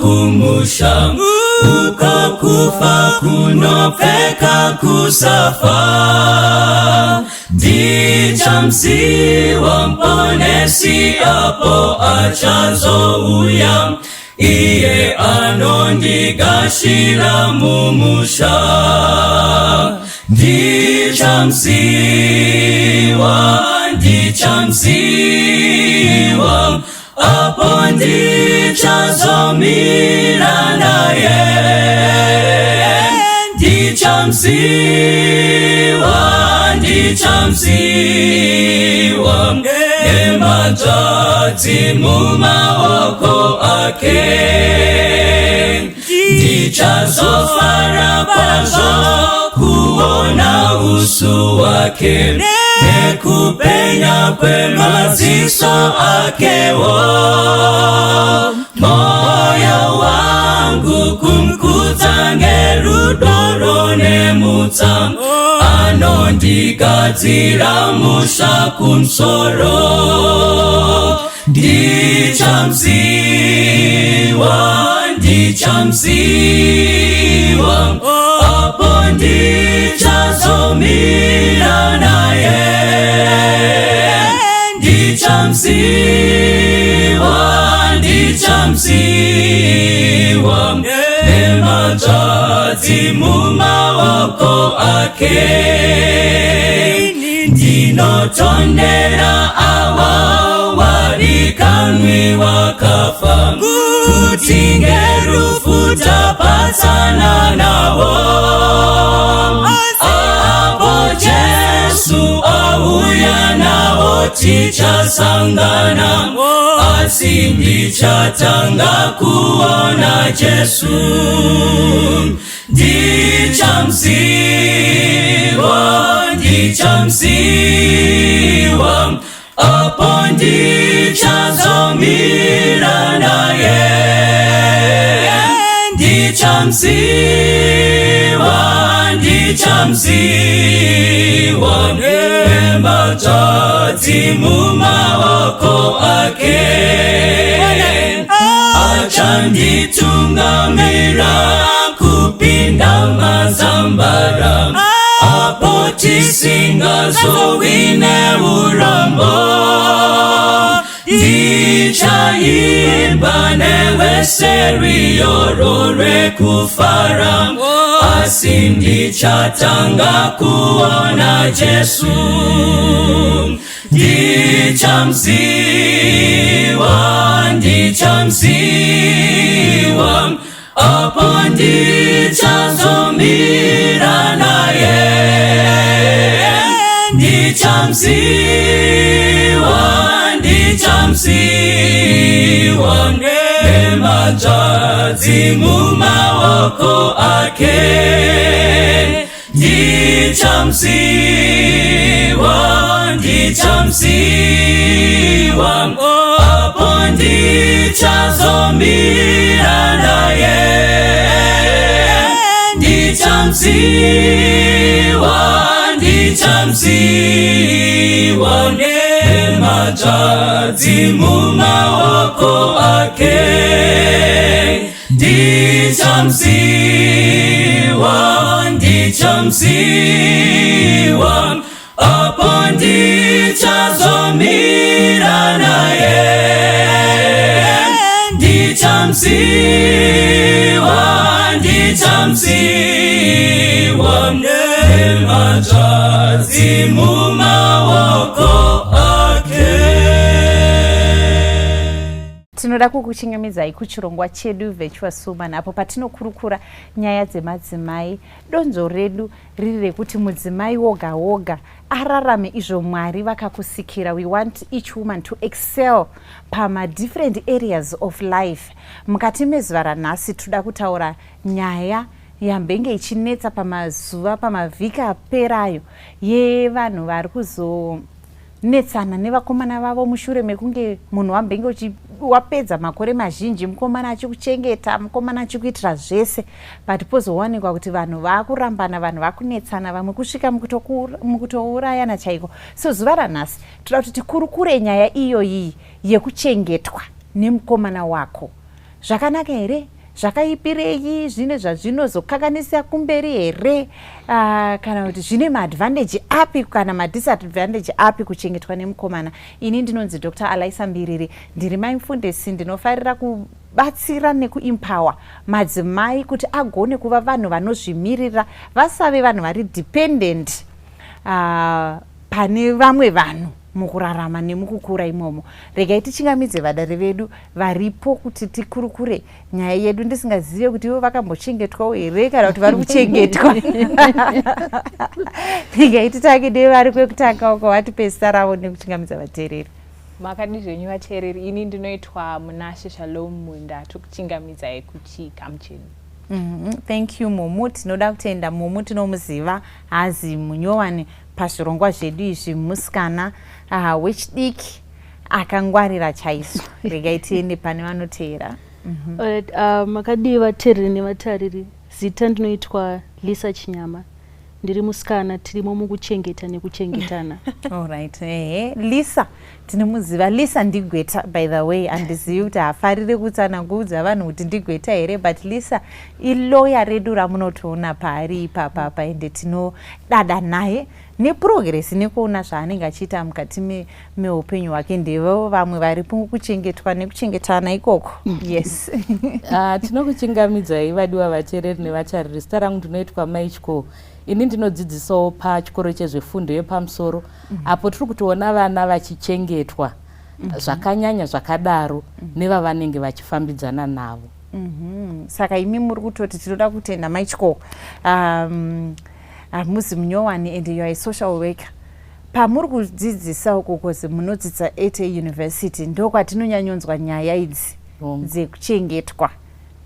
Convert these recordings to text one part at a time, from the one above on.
kumusha ukakufa kunopeka kusafa ndichamsiwa mponesi apo achazo uya iye anondigashira mumusha ndichamsiwa apo ndichazomira naye ndichamsiwa ematati mumaoko ake ndichazofara kwazo kuona uso wake nekupenya kwemaziso akewo moyo wangu kumkuta ngerudoro nemutsa anondigadzira musha kumsoro ndichamsiwa apo ndichazomira naye ndichamsiwa nematati mumaoko ake ndinotondera awa warikanwi wakafa kuti ngerufu tapatsana nawo apo Jesu auya nawo tichasangana asi ndichatanga kuona Jesu ndichamsiwa apo ndichazomira naye ndichamsiwa nematati mumaoko ake achanditungamira kupinda mazambara apo tisingazowine urambo ndichaimba neweseri yorore kufara asi ndichatanga kuona Jesu ndichamsiwa apo ndichazomira naye ndichamsiwa nematati mumaoko ake ndichamsiwa apo ndichazomira naye ndichamsiwa nematati mumaoko ake ndichamsiwa apo ndichazomira naye ndichamsiwa nematati mumaoko ake. Tinoda kukuchingamizai kuchirongwa chedu Virtuous Woman apo patinokurukura nyaya dzemadzimai. Donzo redu riri rekuti mudzimai woga woga ararame izvo Mwari vakakusikira. We want each woman to excel pama different areas of life. Mukati mezuva ranhasi toda kutaura nyaya yambenge ichinetsa pamazuva pamavhiki aperayo yevanhu vari kuzonetsana nevakomana vavo mushure mekunge munhu wambenge wapedza makore mazhinji, mukomana achikuchengeta, mukomana achikuitira zvese, but pozowanikwa kuti vanhu vakurambana, vanhu vakunetsana, vamwe kusvika mukutourayana chaiko. So zuva ranhasi toda kuti tikurukure nyaya iyoyi yekuchengetwa nemukomana wako. zvakanaka here, zvakaipirei, zvine zvazvinozokakanisa kumberi here, kana kuti zvine maadvantage api kana madisadvantage api kuchengetwa nemukomana. Ini ndinonzi Dr. Alaisa Mbiriri, ndiri mindfulness, ndinofarira kubatsira nekuempower madzimai kuti agone kuva vanhu vanozvimirira, vasave vanhu vari dependent pane vamwe vanhu mukurarama nemukukura imomo. Regai tichingamidze vadare vedu varipo kuti tikurukure nyaya yedu ndisingazive kuti ivo vakambochengetwawo here kana kuti vari kuchengetwa. Regai titange nevari kwekutanga uko, vatipe zita ravo nekuchingamidza vateereri. Makadi zvenyu vateereri, ini ndinoitwa Munashe Shalom Munda, tokuchingamidzai kuchikamucheni. Thank you Mumu. Tinoda kutenda Mumu, tinomuziva hazi munyowani pazvirongwa zvedu izvi, musikana wechidiki akangwarira chaizvo. Regai tiende pane vanoteera. Makadi vateereri nevatariri, zita ndinoitwa Lisa Chinyama, ndiri musikana, tirimo mukuchengeta nekuchengetana. Alright. Lisa tinomuziva. Lisa ndigweta, by the way, handizivi kuti hafarire kutsanangudza vanhu kuti ndigweta here, but Lisa iloya redu ramunotoona paari ipapa, ende tinodada naye neprogress nekuona zvaanenge achiita mukati meupenyu hwake. Ndevo vamwe varipo kuchengetwa nekuchengetana ikoko. Yes. Tinokuchingamidzai vadiwa vateereri nevatariri. Zita rangu ndinoitwa Maichko. Ini ndinodzidzisawo pachikoro chezvefundo yepamusoro, apo tiri kutoona vana vachichengetwa zvakanyanya zvakadaro nevavanenge vachifambidzana navo. Saka imi muri kutoti tinoda kutenda Maichko, muzi munyowani, and you are a social worker. Pamuri kudzidzisa uko kozi munodzidza at university, ndokwatinonyanyonzwa nyaya idzi dzekuchengetwa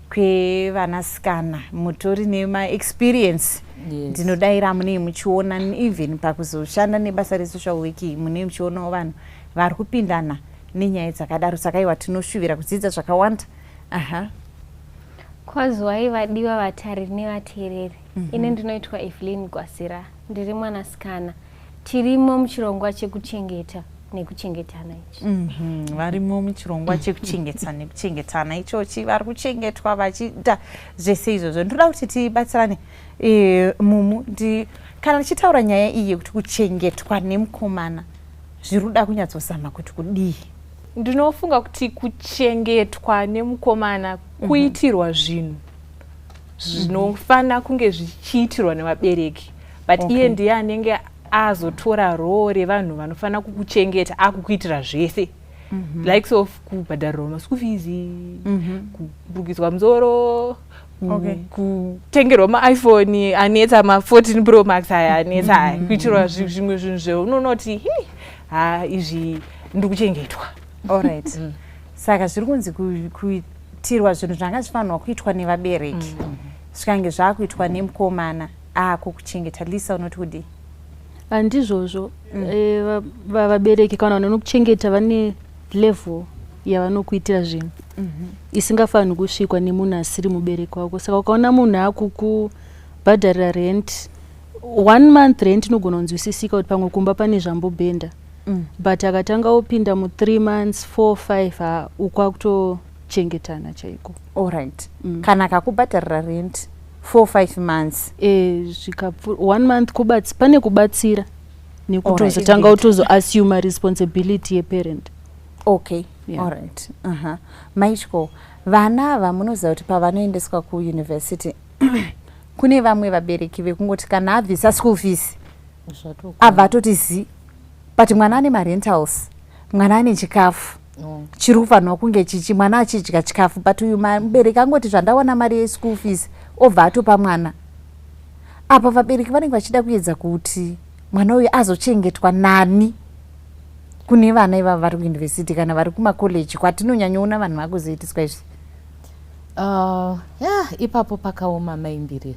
kwevanasikana. Mutori nema experience. Ndinodayira mune muchiona even pakuzoshanda nebasa resocial work mune muchionawo vanhu vari kupindana nenyaya dzakadaro. Saka iwa tinoshuvira kudzidza zvakawanda. Kwazwai vadiwa vatariri nevateereri. Ine ndinoitwa Evelyn Gwasira, ndiri mwanasikana, tirimo muchirongwa chekuchengeta nekuchengetana ichi. Varimo muchirongwa chekuchengeta nekuchengetana ichochi, vari kuchengetwa vachiita zvese izvozvo. Ndoda kuti tibatsirane Mumu, kana tichitaura nyaya iyi kuti kuchengetwa nemukomana zviruda kunyatsozama kuti kudii? Ndinofunga kuti kuchengetwa nemukomana kuitirwa zvinhu zvinofana kunge zvichiitirwa nevabereki, but iye ndiye anenge azotora role revanhu vanofana kukuchengeta akukuitira zvese, likes of kubhadharira maschool fees, kurukiswa musoro, kutengerwa maiphone anetsa ma14 Pro Max aya anetsa, kuitirwa zvimwe zvinhu zveunonoti izvi ndiri kuchengetwa. Alright. Saka zviri kunzi kuitirwa zvinhu zvanga zvifanirwa kuitwa nevabereki zvikange zvakuitwa nemukomana kuchengeta. Lisa, unoti kudii? Handizvozvo. Vabereki kana vanokuchengeta vane level yavanokuitira zvinhu isingafaniri kusvikwa nemunhu asiri mubereki wako. Saka ukaona munhu akukubhadharira rent, 1 month rent inogona kunzwisisika kuti pamwe kumba pane zvambobhenda, but akatanga opinda mu3 months 4-5 ukwakutochengetana chaiko. Alright. Kana akakubhadharira rent 4-5 months, 1 month pane kubatsira nekutozotanga utozoassume responsibility yeparent. Okay. Yeah. Alright. Maichko, vana ava munoziva kuti pavanoendeswa kuuniversity kune vamwe vabereki vekungoti kana abvisa school fees abva atoti but mwana ane marentals, mwana ane chikafu chiri kufanirwa kunge chichi, mwana achidya chikafu, but uyu mubereki angoti zvandawana mari yeschool fees obva atopa mwana. Apa vabereki vanenge vachida kuedza kuti mwana uyu azochengetwa nani kune vana ivava vari kuuniversity kana vari kumakoleji kwatinonyanyoona vanhu vakuzoitiswa izvi. Ipapo pakaoma Maimbiriri,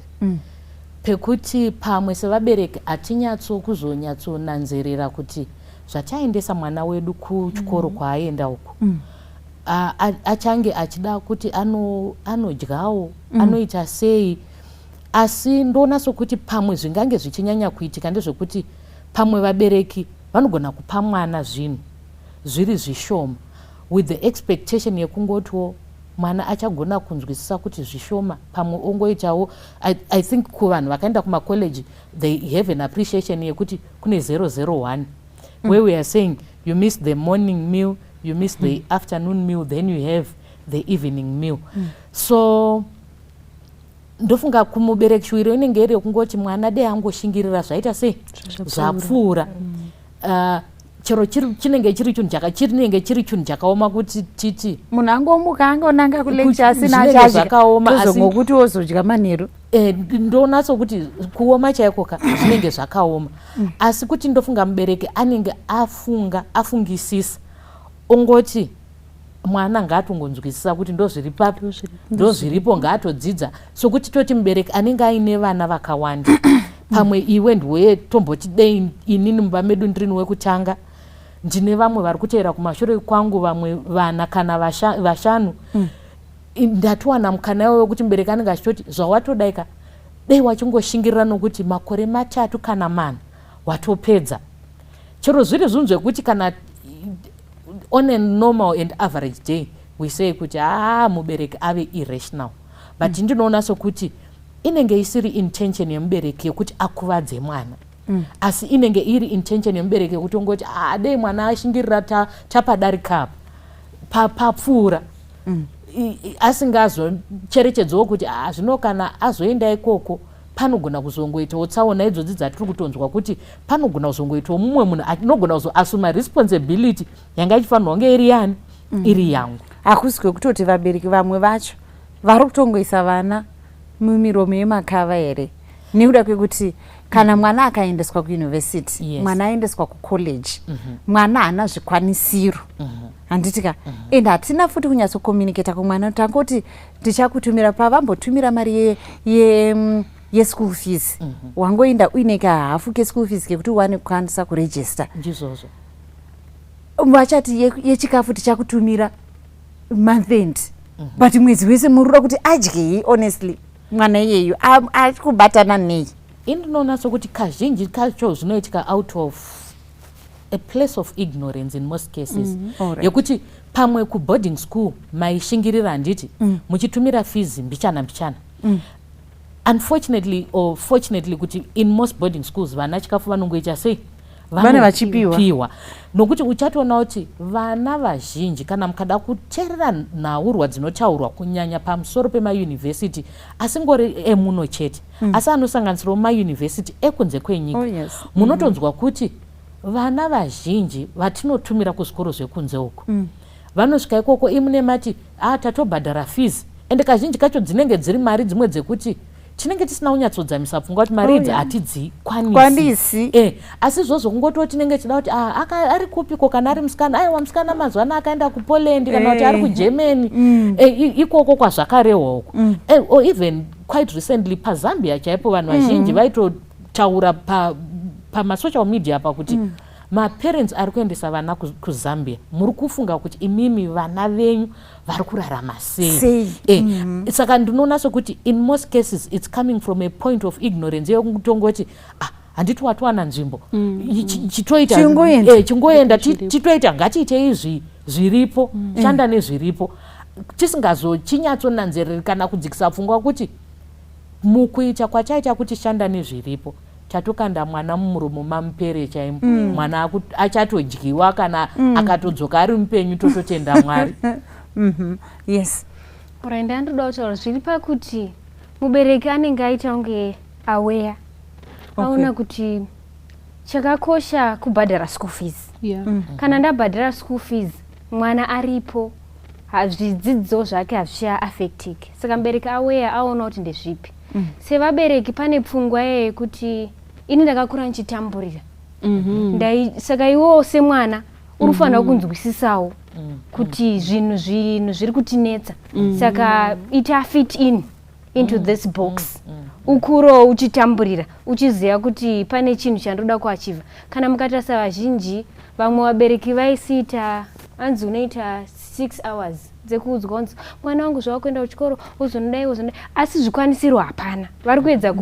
pekuti pamwe sevabereki hatinyatso-kuzonyatsonanzerera kuti zvataendesa mwana wedu kuchikoro kwaaenda uku achange achida kuti anodyawo, anoita sei. Asi ndoona sokuti pamwe zvingange zvichinyanya kuitika ndezvekuti pamwe vabereki vanogona kupa mwana zvinhu zviri zvishoma with the expectation yekungotiwo mwana achagona kunzwisisa kuti zvishoma pamwe ongoitawo I think kuvanhu vakaenda kumacollege they have an appreciation yekuti kune 001 where we are saying you miss the morning meal, you miss the afternoon meal, then you have the evening meal. So ndofunga kumubereki shwiro inenge iri kungoti mwana dei angoshingirira zvaita sei zvapfuura. Chero chinenge chiri chinhu chakaoma kuti titi munhu angomuka angonanga kulecture asina chazvakaoma kuti wozodya manheru. Ndonatso kuti kuoma chaiko zvinenge zvakaoma asi kuti ndofunga mubereki anenge afungisisa ongoti mwana ngaatongonzwisisa kuti ndozviripo ngaatodzidza sokuti toti mubereki anenge aine vana vakawanda pamwe iwe ndiwe tomboti dei inini mumba medu ndiri wekutanga ndine vamwe vari kuteera kumashure kwangu vamwe vana kana vashanu ndatowana mukana wekuti mubereki anenge achitoti zvawatodaika dei wachingoshingira nokuti makore 3 kana 4 watopedza chero zviri zvinhu zvekuti kana on a normal and average day we say kuti mubereki ave irrational but ndinoona sokuti inenge isiri intention yemubereki yekuti akuvadze mwana asi inenge iri intention yemubereki yekuti ongoti dei mwana ashingirira tapadarika papfuura asingazocherechedzawo kuti zvino kana azoenda ikoko panogona kuzongoitawo tsaona idzodzi dzatiri kutonzwa kuti panogona kuzongoitawo mumwe munhu anogona kuzoasuma responsibility yanga ichifanirwa kunge iri yani iri yangu. Hakusi kwekutoti vabereki vamwe vacho vari kutongoisa vana mumiromo yemakava here nekuda kwekuti kana mwana akaendeswa kuyunivhesiti mwana aendeswa kucollege mwana haana zvikwanisiro handitika ende hatina futi kunyatsokomunicata kumwana tangoti ndichakutumira pavambotumira mari yeschool fees wangoenda uine kahafu keschool fees kekuti uwane kukwanisa kuregister ndizvozvo vachati yechikafu tichakutumira month end but mwedzi wese muruda kuti adyei honestly mwana iyeyu ari kubatana nei. Indinoona sokuti kazhinji kacho zvinoitika out of a place of ignorance in most cases yekuti pamwe kuboarding school maishingirira handiti muchitumira fees mbichana unfortunately or fortunately kuti in most boarding schools vana chikafu vanongoita sei vana vachipiwa nokuti uchatoona kuti vana vazhinji kana mukada kuteerera nhaurwa dzinotaurwa kunyanya pamusoro pemayunivhesiti asingori emuno chete asi anosanganisirawo mayunivhesiti ekunze kwenyika munotonzwa kuti vana vazhinji vatinotumira kuzvikoro zvekunze uko vanosvika ikoko imune mati tatobhadhara fees ende kazhinji kacho dzinenge dziri mari dzimwe dzekuti tinenge tisina kunyatsodzamisa pfungwa kuti mari idzi hatidzikwanisi asi izvozvo kungototi tinenge chida kuti ari kupiko kana ari musikana aiwa musikana mazwana akaenda kupoland kana kuti ari kugermany ikoko kwazvakarehwa uko or even quite recently pazambia chaipo vanhu vazhinji vaitotaura pamasocial media pakuti maparents ari kuendesa vana kuzambia muri kufunga kuti imimi vana venyu vari kurarama sei saka ndinoona sokuti in most cases it's coming from a point of ignorance yekutongoti handiti watowana nzvimbo chingoenda titoita ngatiite izvi zviripo shanda nezviripo tisingazochinyatsonaanzereri kana kudzikisa pfungwa kuti mukuita kwachaita kuti shanda nezviripo tatokanda mwana mumuromo mamupere chaimo mwana achatodyiwa kana akatodzoka ari mupenyu tototenda Mwari. Yes. Uraenda ndoda kutaura zviri pakuti mubereki anenge aita unge aware aona kuti chakakosha kubhadhara school fees kana ndabhadhara school fees mwana aripo zvidzidzo zvake hazvichaafectiki saka mubereki aware aona kuti ndezvipi sevabereki pane pfungwa yekuti ini ndakakura nichitamburira saka iwewo semwana unofanira kunzwisisawo kuti zvinhu zviri kutinetsa saka fit into this box ukuro uchitamburira uchiziva kuti pane chinhu chandoda kuachiva kana mukatarisa vazhinji vamwe vabereki vaisiita anzi unoita 6 hours dzekuudzwa kunzi mwana wangu zvavakuenda kuchikoro uzonodai asi zvikwanisiro hapana vari kuedza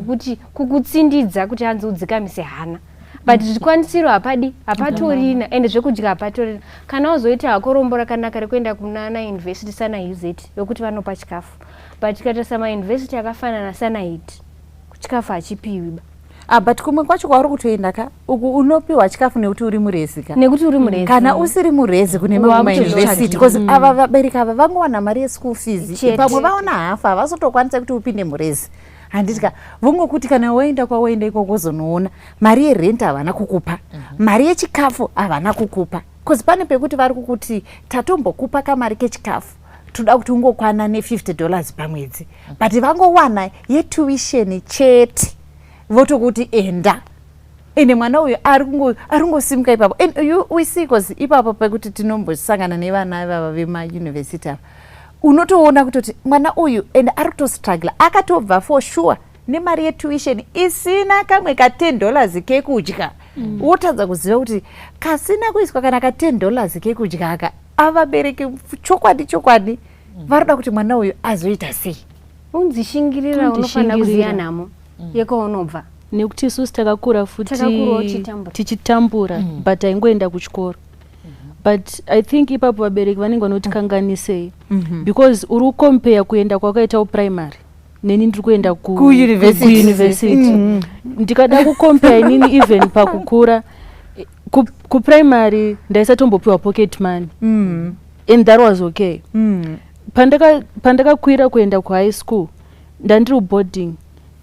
kukutsindidza kuti hanzi udzikamise hana but zvikwanisiro hapatorina ende zvekudya hapatorina. Kana wazoita hako rombo rakanaka rekuenda kunana university SANAIZ yokuti vanopa chikafu, but tikata samauniversity akafanana SANAIT chikafu hachipiwi. But kumwe kwacho kwauri kutoenda ka uku unopiwa chikafu nekuti uri murezi ka nekuti uri murezi kana usiri murezi kune mamwe university because ava vabereki ava vangowana mari ye-school fees pamwe vaona hafu havazotokwanisa kuti upinde murezi. Handitika vongokuti kana waenda kwawaenda ikoko zonoona mari yerent havana kukupa, mari yechikafu havana kukupa, because pane pekuti vari kukuti tatombokupa kamari kechikafu toda kuti ungokwana ne$50 pamwedzi, but vangowana yetuition chete votokuti enda. Ende mwana uyu ari kungosimuka ipapo. We see because ipapo pekuti tinombosangana nevana ivava vemauniversity ava unotoona kutoti mwana uyu ende ari kutostruggle akatobva for sure nemari yetuition isina kamwe ka$10 kekudya. Wotadza kuziva kuti kasina kuiswa kana ka$10 kekudya aka avabereki chokwadi varida kuti mwana uyu azoita sei. Unzishingirira unofanira kuziya nhamo yekaunobva. Nekuti isusu takakura futi tichitambura but haingoenda kuchikoro. But I think ipapo vabereki vanenge vanotikanganisei because uri kukompea kuenda kwakaita primary neni ndiri kuenda kuuniversity. Ndikada kukompea inini even pakukura kuprimary ndaisatombopiwa pocket money and that was okay. Pandakakwira kuenda kuhigh school ndandiri boarding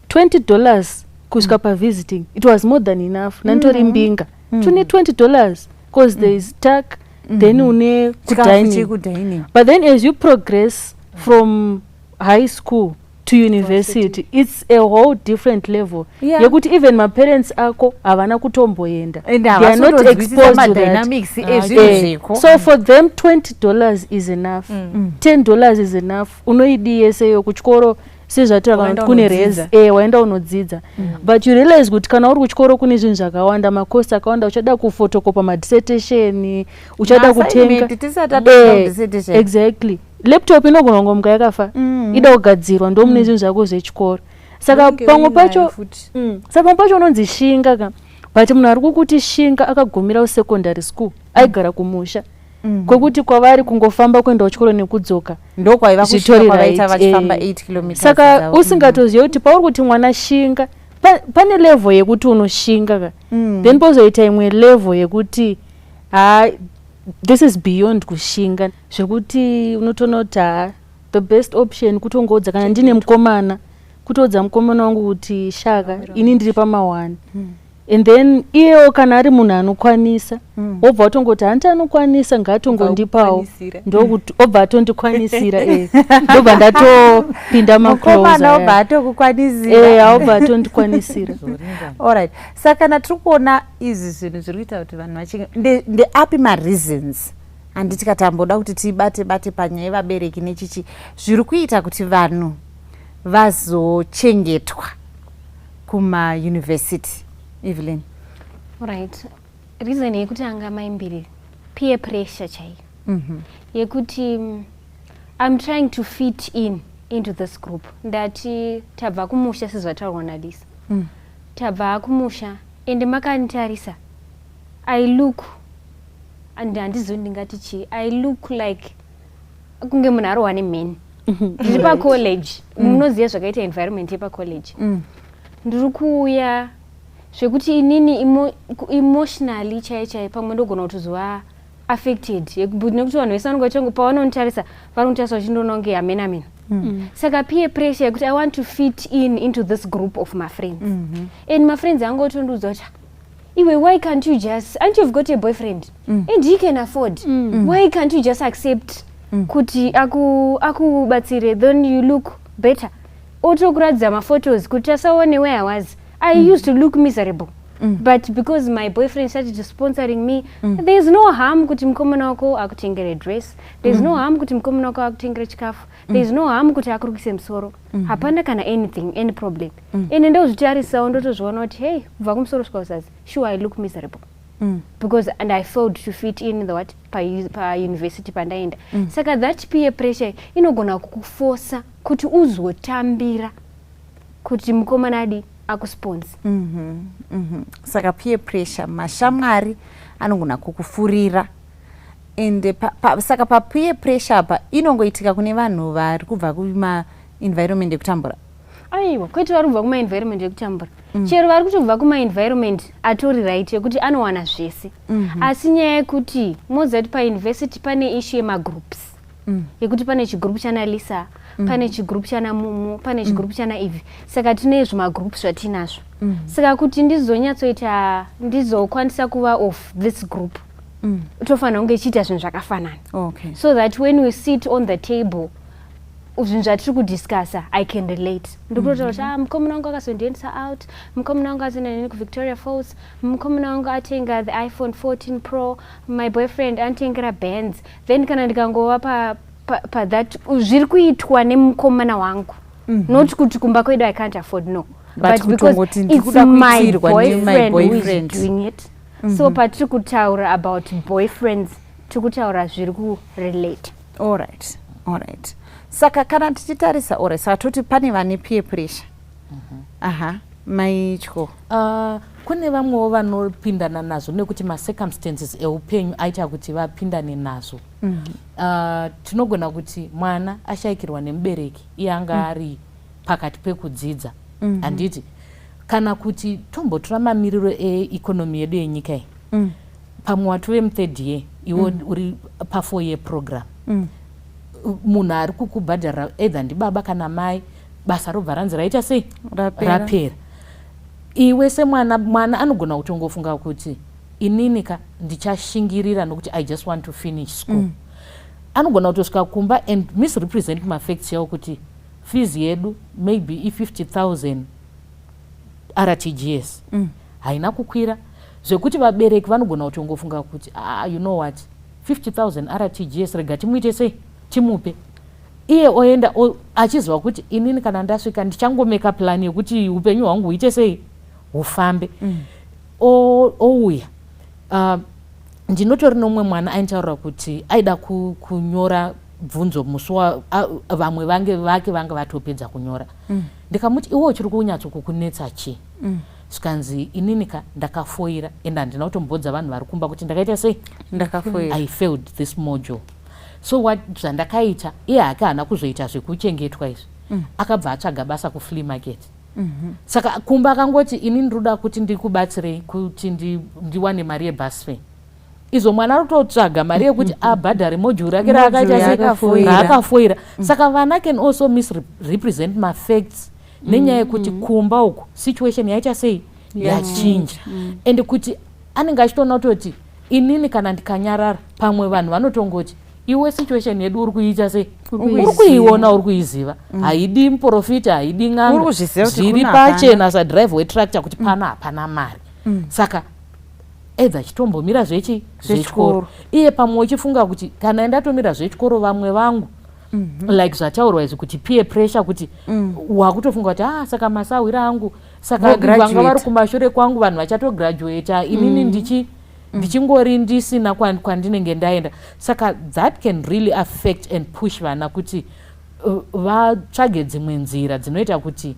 $20 kusvika pavisiting it was more than enough. Nanditori mbinga tune $20 because there is tax then une kudining. But then as you progress from high school to university it's a whole different level yekuti even my parents ako havana kutomboenda, they are not exposed to that. So for them $20 is enough, $10 is enough. Unoidi yeseyo kuchikoro sezvatiranga kune rezi waenda unodzidza, but you realize kuti kana uri kuchikoro kune zvinhu zvakawanda, makosi akawanda, uchada kufotokopa madissertation, uchada kutenga exactly laptop inogona kungomka yakafa ida kugadzirwa ndo mune zvinhu zvako zvechikoro. Saka pamwe pacho unonzi shinga ka, but munhu ari kukuti shinga akagumira secondary school aigara kumusha kwekuti kwavari kungofamba kuenda kuchikoro nekudzoka saka usingatoziva kuti pauri kuti mwana shinga pane level yekuti unoshinga ka then pozoita imwe level yekuti this is beyond kushinga zvekuti unotoona kuti the best option kutongodza kana ndine mukomana kutodza mukomana wangu kuti shaka ini ndiri pama1 and then iyewo kana ari munhu anokwanisa obva atongoti hanti anokwanisa ngatongondipawo ndokuti obva atondikwanisira ndobva ndatopinda macloseobva atondikwanisira. Alright, saka kana tiri kuona izvi zvinhu zviri kuita kuti vanhu vachinge ndeapi mareasons handiti katamboda kuti tibate panyaya yevabereki nechichi zviri kuita kuti vanhu vazochengetwa kumauniversity. Evelyn. Right. Reason yekuti anga maimbiri peer pressure chai. Yekuti I'm trying to fit into this group. Ndati tabva kumusha sezvataurwa naDisa. Tabva kumusha ende makanitarisa. I look and handizondingati chi. I look like kunge munhu ari wane men. Ndiri pa college. Munoziva zvakaita environment yepa college. Ndiri kuuya zvekuti inini emotionally chai pamwe ndogona kutozova affected nekuti vanhu vese vanongochangu pavanonitarisa vari kutarisa vachindoona kunge amena. Saka peer pressure yekuti I want to fit into this group of my friends. And my friends angotondiudza kuti iwe why can't you just, and you've got a boyfriend and he can afford, why can't you just accept kuti akubatsire then you look better. Otokuradza maphotos kuti asaone where I was. I used to look miserable, but because my boyfriend started sponsoring me, there's no harm kuti mukomana wako akutengere dress, there's no harm kuti mukomana wako akutengere chikafu, there's no harm kuti akurukise musoro. Hapana kana anything, any problem. Ende ndozvitarisawo ndotozviona kuti hey, kubva kumusoro kusvika kusazi, sure I look miserable. Because and I failed to fit in the what pa university pandaenda. Saka that peer pressure inogona kukuforsa kuti uzotambira kuti mukomana adi akusponsi. Saka peer pressure mashamwari anogona kukufurira ende saka papeer pressure apa inongoitika kune vanhu vari kubva kumaenvironment ekutambura. Aiwa, kwete vari kubva kumaenvironment ekutambura, chero vari kutobva kumaenvironment atori right yekuti anowana zvese, asi nyaya yekuti mozati pauniversity pane issue yemagroups, yekuti pane chigroup chana Lisa, pane chigroup chana Mumu, pane chigroup chana Ivy, saka tine zvimagroups zvatinazvo. Saka kuti ndizonyatsoita ndizokwanisa kuva of this group, tofanira kunge ichiita zvinhu zvakafanana. So that when we sit on the table zvinhu zvatiri kudiscussa I can relate. Ndikutotaura kuti mukomana wangu akazondiendesa out, mukomana wangu azoenda neni kuVictoria Falls, mukomana wangu atenga the iPhone 14 Pro, my boyfriend anotengera Benz. Then kana ndikangova that zviri kuitwa nemukomana wangu, not kuti kumba kwedu I can't afford, no, but because it's my boyfriend who is doing it. So patiri kutaura about boyfriends tikutaura zviri kurelate. Alright. Saka kana tichitarisa saka toti pane vane peer pressure. Maityo kune vamwewo vanopindana nazvo nekuti macircumstances eupenyu aita kuti vapindane nazvo. Tinogona kuti mwana ashayikirwa nemubereki iye anga ari pakati pekudzidza, handiti kana kuti tombotora mamiriro eikonomi yedu yenyika iyi, pamwe watove mu3rd year iwo uri pa4 year program, munhu ari kukubhadhara either ndibaba kana mai, basa robva ranzi raita sei rapera. Iwe semwana anogona kutongofunga kuti ininika ndichashingirira nokuti I just want to finish school. Anogona kutosvika kumba and misrepresent mafacts yawo kuti fees yedu maybe i50,000 RTGS haina kukwira, zvekuti vabereki vanogona kutongofunga kuti you know what, 50,000 RTGS rega timuite sei, timupe. Iye oenda achiziva kuti inini kana ndasvika ndichangomeka plan yekuti upenyu hwangu huite sei hufambe. Ouya ndinotori nomwe mwana aintaura kuti aida kunyora bvunzo musi vamwe vake vanga vatopedza kunyora. Ndikamuti iwo chiri kunyatsokukunetsa chi? Skanzi ininika ndakafoira enda handina kutombodza vanhu vari kumba kuti ndakaita sei, ndakafoira, I failed this module. So what zvandakaita iye hake hana kuzoita zvekuchengetwa izvi, akabva atsvaga basa kuflea market. Saka kumba akangoti ini ndiroda kuti ndikubatsirei kuti ndiwane mari yebus fare. Izo mwana arototsvaga mari yekuti abhadhare module rake raakafoira. Saka vana can also misrepresent mafacts nenyaya yekuti kumba uku situation yaita sei yachinja, and kuti anenge achitoona kutoti inini kana ndikanyarara pamwe vanhu vanotongoti iwe situation yedu uri kuiita sei, uri kuiona, uri kuiziva, haidi muprofita, haidi ng'anga, zviri pachena sadriveway tractor kuti pana hapana mari. Saka edza chitombomira zvechikoro, iye pamwe uchifunga kuti kana ndatomira zvechikoro vamwe vangu like zvataurwa izvi kuti peer pressure, kuti wakutofunga kuti saka masawira angu, saka vanga vari kumashure kwangu vanhu vachatograduata, inini ndichingori ndisina kwandinenge ndaenda. Saka that can really affect and push vana kuti vatsvage dzimwe nzira dzinoita kuti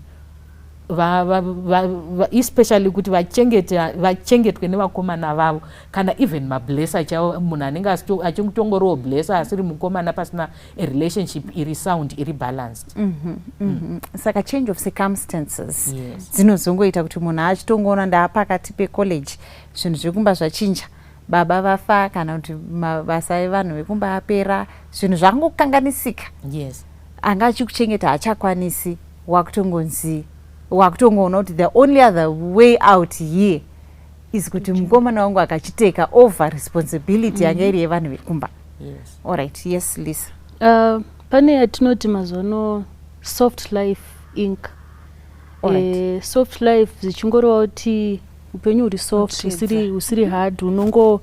especially kuti vachengetwe nevakomana vavo, kana even mablessa chavo, munhu anenge achingotongoriwo blessa asiri mukomana pasina a relationship iri sound, iri balanced. Saka change of circumstances dzinozongoita kuti munhu achitongoona ndaapakati pecollege zvinhu zvekumba zvachinja, baba vafa kana kuti mabasa evanhu vekumba apera, zvinhu zvangokanganisika. Anga achikuchengeta haachakwanisi, wakutongoona kuti the only other way out here is kuti mukomana wangu akachiteka over responsibility yanga iri yevanhu vekumba. Alright, yes Lisa. Pane yatinoti mazono soft life inc. Soft life zichingorova kuti upenyu huri soft, usiri hard, unongo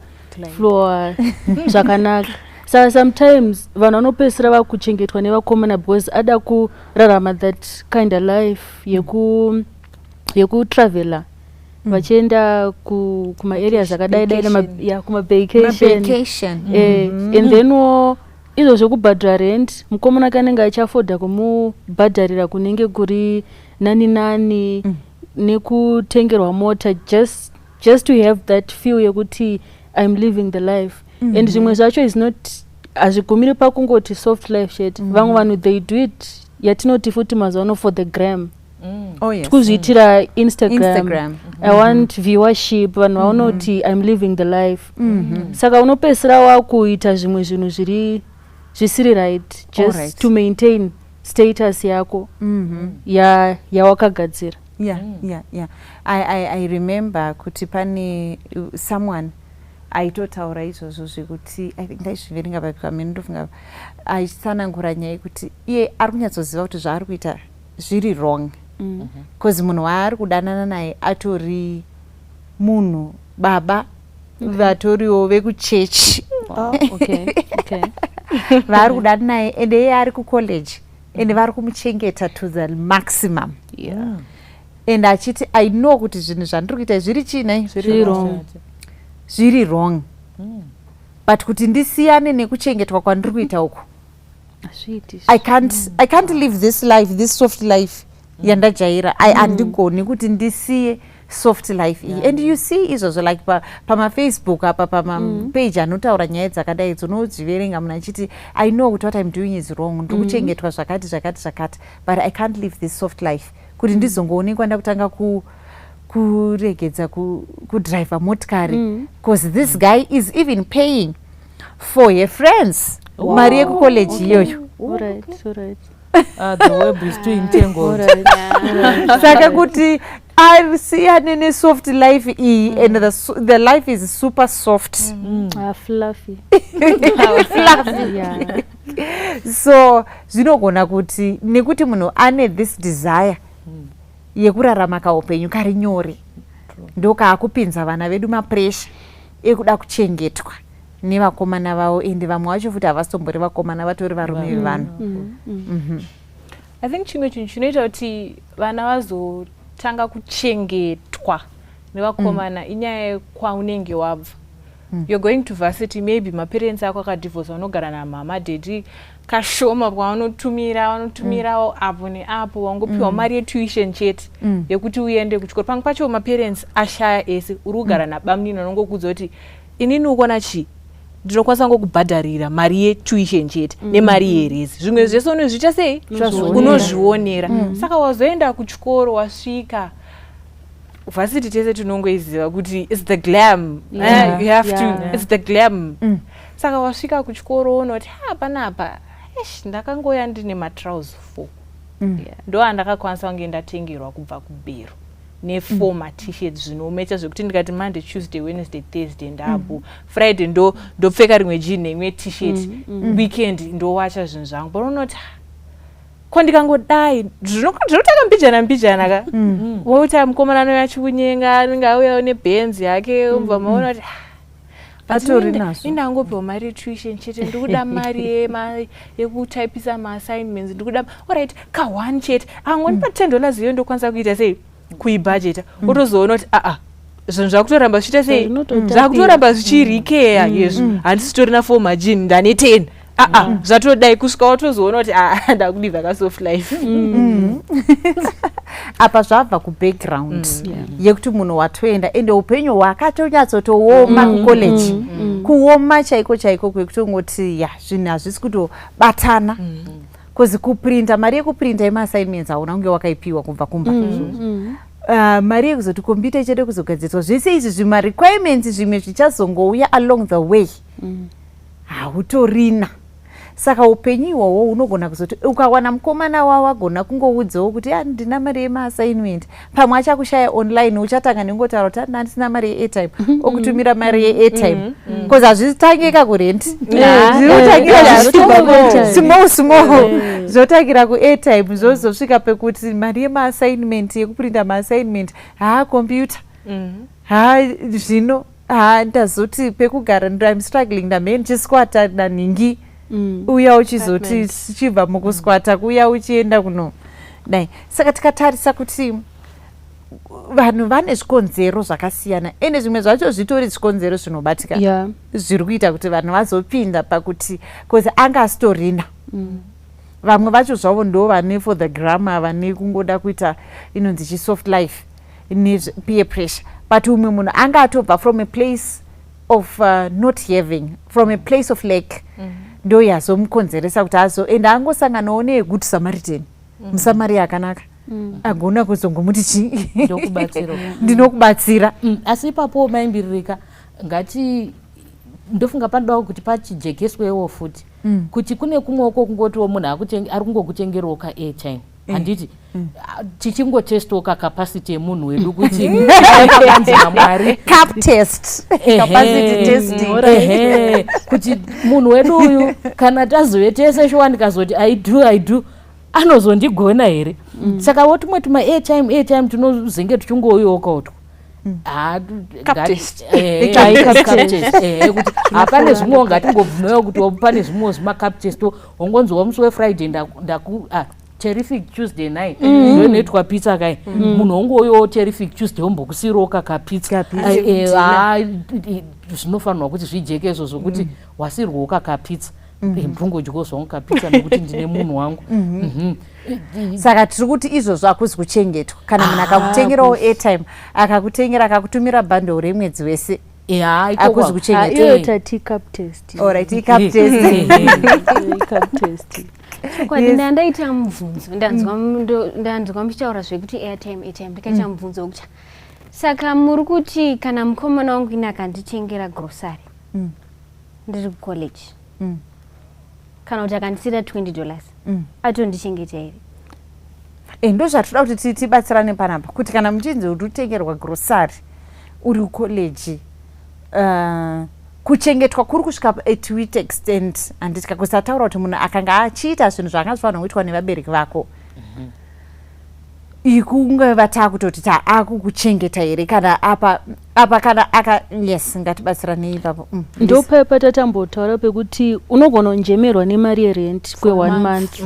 flow zvakanaka. Saka sometimes vanhu vanopedzisira vakuchengetwa nevakomana because ada kurarama that kind of life yekutravela vachienda kumaareas akadai kumavacation, and then izvo zvekubhadhara rent, mukomana kanenge achafodha kumubhadharira kunenge kuri nani nekutengerwa mota just to have that feel yekuti I'm living the life. And zvimwe zvacho is not hazvigumiri pakungoti soft life chete. Vamwe vanhu they do it yatinoti futi mazuva for the gram. Tikuzviitira Instagram. I want viewership, vanhu vaonoti I'm living the life. Saka unopesera wakuita zvimwe zvinhu zvisiri right just to maintain status yako yawakagadzira. I remember kuti pane someone aitotaura izvozvo zvekuti I think ndaizviverenga papamene ndofunga achisanangura nyaya yekuti iye ari kunyatsoziva kuti zvaari kuita zviri wrong because munhu waari kudanana naye atori munhu baba vatoriwo vekuchechi vari kudana naye ende iye ari kucollege ende vari kumuchengeta to the maximum. And achiti I know kuti zvinhu zvandiri kuita zviri china zviri wrong but kuti ndisiyane nekuchengetwa kwandiri kuita uku I can't live this life, this soft life yandajaira. Handigoni kuti ndisiye soft life iyi. And you see izvozvo like pamafacebook apa pamapage anotaura nyaya dzakadai dzonodziverenga munhu achiti I know kuti what I'm doing is wrong, ndikuchengetwa zvakati but I can't live this soft life kuti ndizongoonekwa ndakutanga kuregedza kudrive motikari because this guy is even paying for her friends mari yekucollege iyoyo. The web is too entangled. Saka kuti asiyane nesoft life iyi and the life is super soft. Fluffy. So zvinogona kuti nekuti munhu ane this desire yekurarama kaupenyu kari nyore ndokaakupinza vana vedu mapressure ekuda kuchengetwa nevakomana vavo ende vamwe vacho futi havatombori vakomana vatori varume vevanhu. I think chimwe chinhu chinoita kuti vana vazotanga kuchengetwa nevakomana inyaya kwaunenge wabva. You're going to varsity, maybe maparents ako akadivorce, vanogara namama daddy kashoma vanotumirawo apo neapo wangopiwa mari yetuition chete yekuti uende kuchikoro. Pamwe pacho maparents ashaya ese, uri kugara nabamnini vanongokudza kuti inini ukona chi ndinokwanisa ngokubhadharira mari yetuition chete nemari yerezi, zvimwe zvese unozviita sei unozvionera. Saka wazoenda kuchikoro wasvika varsity tese tinongoiziva kuti it's the glam, you have to, it's the glam. Saka wasvika kuchikoro unoti panapa ndakangoya ndine matrousers 4 ndo andakakwanisa kunge ndatengerwa kubva kubhero ne4 matshirt zvinomecha zvekuti ndikati Monday, Tuesday, Wednesday, Thursday ndabu, Friday ndopfeka rimwe jean neimwe t-shirt, weekend ndowacha zvinhu zvangu. But unoti kondikangodai zvinotaka mbijana ka wouta mukomana anoya achikunyenga anenge auyawo nebenzi yake ubva maona kuti indangopiwa mari yetuition chete, ndikuda mari yekutaipisa maassignments, ndikuda alright ka1 chete angonipa $10 iyo ndokwanisa kuita sei kuibhajeta. Otozoona kuti zvinhu zvakutoramba zvichiita sei zvakutoramba zvichirikeya yezvo handisitorina 4 majini ndane 10 zvatodai kusvika watozoona kuti ndakuliva kasoft life. Apa zvabva kubackground yekuti munhu watoenda ende upenyu hwakatonyatsotooma kucollege, kuoma chaiko kwekuti ungoti zvinhu hazvisi kutobatana kozi kuprinta, mari yekuprinta yemaassignments hauna kunge wakaipiwa kubva kumba. Mari yekuzoti kompyuta ichede kuzogadziswa, zvese izvi zvima-requirements zvimwe zvichazongouya along the way hautorina. Saka upenyu ihwohwo unogona kuzoti ukawana mukomana wagona kungoudzawo kuti ndina mari yemaassignment, pamwe achakushaya online uchatanga nengotaura kuti handisina mari yeairtime, okutumira mari yeairtime because hazvitangika kurenti, zvinotangira small zvotangira kuairtime zvozosvika pekuti mari yemaassignment yekuprinta maassignment computer zvino ndazoti pekugara I'm struggling ndamheni chisquata daningi uya uchizoti chibva mukusquata kuya uchienda kuno dai. Saka tikatarisa kuti vanhu vane zvikonzero zvakasiyana ende zvimwe zvacho zvitori zvikonzero zvinobatika zviri kuita kuti vanhu vazopinda pakuti kozi anga asitorina. Vamwe vacho zvavo ndo vane for the grammar, vane kungoda kuita inonzi chisoft life peer pressure, but umwe munhu anga atobva from a place of not having, from a place of lack, ndo yazomukonzeresa kuti ende angosanganawo neyegood samaritan, musamari akanaka, agona kuzongomuti chii ndinokubatsira. Asi ipapo maimbiririka ngati ndofunga panodawo kuti pachijegeswewo futi kuti kune kumweko kungotiwo munhu ari kungokutengerewo ka-airtime handiti tichingotestawo ka-capacity yemunhu wedu kuti anzi naMwari cap test, capacity testing, kuti munhu wedu uyu kana tazove tese showani kazoti I do anozondigona here. Saka wotumwe tuma-airtime tinozenge tuchingoyoka utwo kuti hapane zvimwewo ngatingobvumewo kuti pane zvimwewo zvima-captesto ongonzwa musi weFriday terrific Tuesday night ndoinoitwa pizza kai munhu ongoyowo terrific Tuesday ombokusirawo kakapizza zvinofanirwa kuti zvijeke izvo zvokuti wasirwawo kakapizza mbungodyiwo zvangu kapizza nekuti ndine munhu wangu. Saka tiri kuti izvozvo akuzi kuchengetwa kana munhu akakutengerawo airtime akakutengera akakutumira bundle remwedzi wese akuzi kuchengetwa. Tati cup test. Alright, cup test. Kwani ndandaita mubvunzo ndanzwa muchitaura zvekuti airtime ndikaita mubvunzo wekuti saka muri kuti kana mukomana wangu ine akanditengera grocery ndiri kucollege kana kuti akandisira $20 atondichengeta here? Ndo zvatoda kuti tibatsirane panapa kuti kana muchinzi uri kutengerwa grocery uri kucollege kuchengetwa kuri kusvika to which extent handiti kusataura kuti munhu akanga achiita zvinhu zvaangazofanira kuitwa nevabereki vako ikunge vatakutoti akukuchengeta here kana apa kana yes ngatibatsiranei ipapo. Ndo paipa tatambotaura pekuti unogona kunjemerwa nemari yerent kwe1 month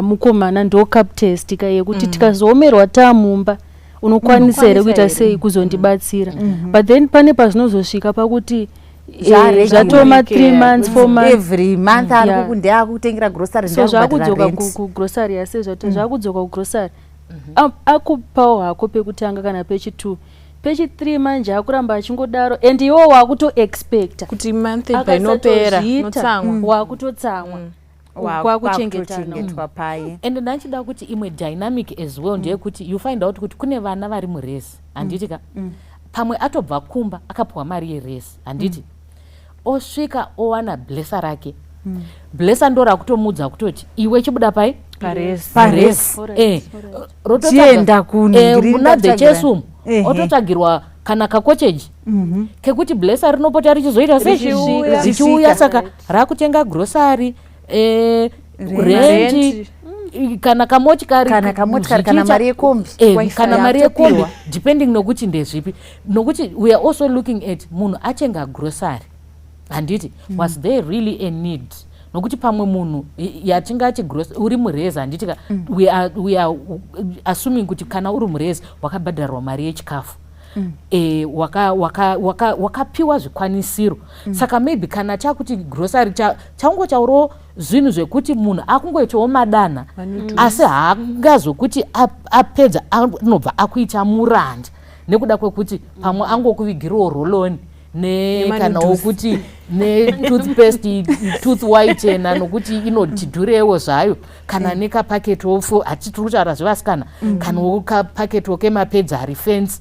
mukomana ndo cup test yekuti tikazoomerwa tamumba unokwanisa here kuita sei kuzondibatsira, but then pane pazvinozosvika pakuti zvatoma 3 months 4 months every month ndakutengera grocery so zvakudzoka kugrocery yase zvakudzoka kugrocery akupawo hako pekutanga kana pechi2 pechi3 manje akuramba achingodaro and iwo wakutoexpecta kuti month painopera notsamwa wakutotsamwa kwakuchengetwa pai. And ndachida kuti imwe dynamic as well ndeyekuti you find out kuti kune vana vari muresi handitika pamwe atobva kumba akapiwa mari yeresi handiti osvika owana blesa rake blesa ndo rakutomudza kutoti iwe chibuda pai paresi rototienda kuna dhechesumu ototsvagirwa kana kakocheji kekuti blesa rinopota richizoita sezichiuya saka rakutenga grosari renti kana kamotikari kana mari yekombi kana mari yekombi depending nokuti ndezvipi nokuti we are also looking at munhu achenga grosari handiti was there really a need nokuti pamwe munhu yatingati uri murezi handitika we are assuming kuti kana uri murezi wakabhadharwa mari yechikafu wakapiwa zvikwanisiro saka maybe kana chakuti grocery changochauro zvinhu zvekuti munhu akungoitawo madana asi haangazokuti apedza anobva akuita muranda nekuda kwekuti pamwe angokuvigirawo roloni nekanawo kuti netoothpaste tooth whitener nokuti inotidhurewo zvayo kana nekapaketi ofu hatitiri kutaura zvevasikana kanawo kapaketi okemapedza ari fence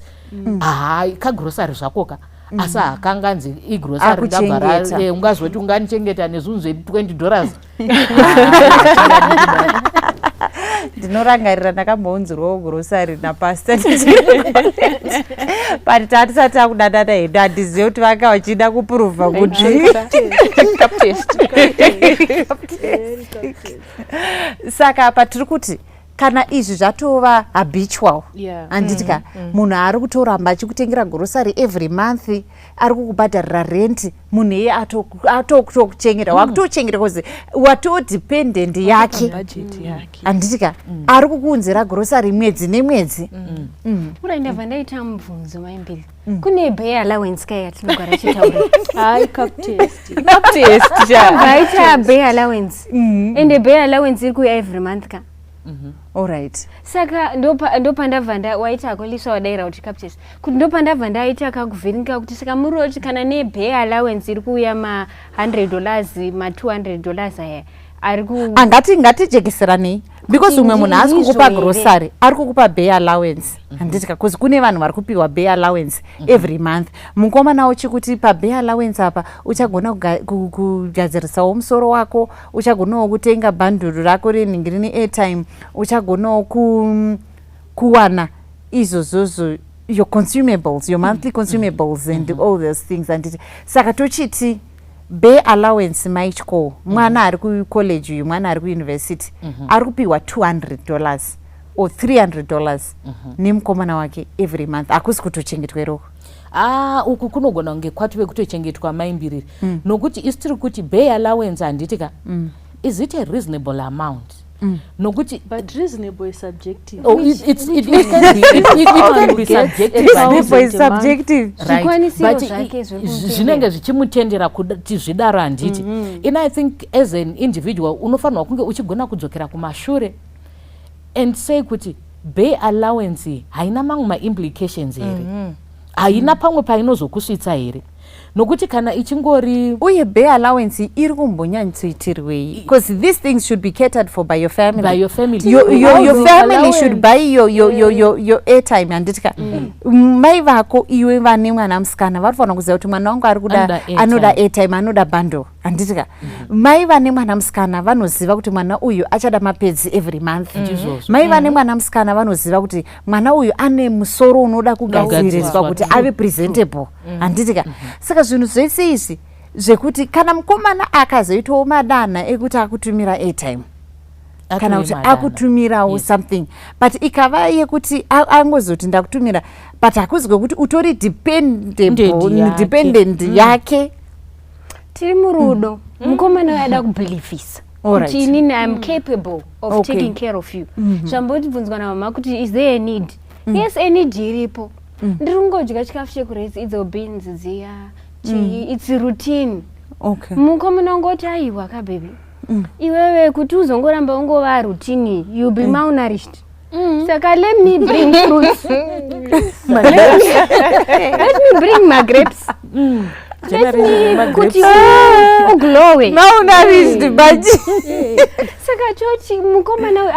kagrosari zvakoka asi hakanganzi igrosari ngabvara ungazoti unganichengeta nezvinhu zve$20 ndinorangarira ndakambounzirwawo grosari napasta but tatisati takudanana hedu handizive kuti vanga vachida kupuruvha kuti saka patiri kuti kana izvi zvatova habitual handitika munhu ari kutoramba achikutengera grosari every month ari kukubhadharira renti munhu iye atokutokuchengeta wakutochengeta kozi watodependent yake handitika ari kukuunzira grosari mwedzi nemwedzi. Ura ndabva ndaita mubvunzo maimbiri kune bay allowance kai yatinogara chitaura vaita bay allowance ende bay allowance iri kuya every month ka Alright. Saka ndopandabva waita kolisa wadaira kuti captures kuti ndopandabva ndaita kakuvhinika kuti saka muroti kana nebay allowance iri kuuya $100 $200 aya ari ku ngatijekeseranei because umwe munhu asi kukupa grocery ari kukupa bay allowance handitika because kune vanhu vari kupiwa bay allowance every month. Mukomana uchikuti pabay allowance apa uchagona kugadzirisawo musoro wako, uchagonawo kutenga bhanduru rako rinenge rine airtime, uchagonawo kuwana izvozvozvo your consumables, your monthly consumables and all those things. And saka tochiti bay allowance maichko mwana ari kucollege uyu mwana ari kuuniversity ari kupiwa $200 or $300 nemukomana wake every month. Akusi kutochengetwa roko uku kunogona kunge kwatove kutochengetwa maimbiriri nokuti isi tiri kuti bay allowance handitika is it a reasonable amount? Nokuti but reasonable is subjective. Oh, it can be subjective. Reasonable is subjective. Right. But zvinenge zvichimutendera kuti zvidaro handiti. And I think as an individual unofanirwa kunge uchigona kudzokera kumashure and say kuti bay allowance haina mamwe ma-implications here. Haina pamwe painozokusvitsa here. Nokuti kana ichingori uye bay allowance iri kumbonyanyitsoitirwei because these things should be catered for by your family. By your family. Your family should buy your airtime handitika. Mai vako iwe vane mwana musikana varifanira kuziva kuti mwana wangu ari kuda anoda airtime, anoda bundle handitika. Mai vane mwana musikana vanoziva kuti mwana uyu achada mapedzi every month. Mai vane mwana musikana vanoziva kuti mwana uyu ane musoro unoda kugadziriswa kuti ave presentable handitika. Saka zvinhu zvese izvi zvekuti kana mukomana akazoitawo madana ekuti akutumira airtime kana kuti akutumirawo something but ikava yekuti angozoti ndakutumira but hakuzwe kuti utori dependent yake. Tiri murudo mukomana wada kubelievisa kuti inini I'm capable of taking care of you. Zvamboti bvunzwa namama kuti is there a need? Yes, a need iripo. Ndiri kungodya chikafu chekurezi idzo beans dziya it's routine. Mukomana ungoti aiwa kabebi iwewe kuti uzongoramba ungova routine you'll be malnourished. Saka let me bring fruits. Let me bring my grapes. Let me kuti uglowe malnourished but saka chochi mukomana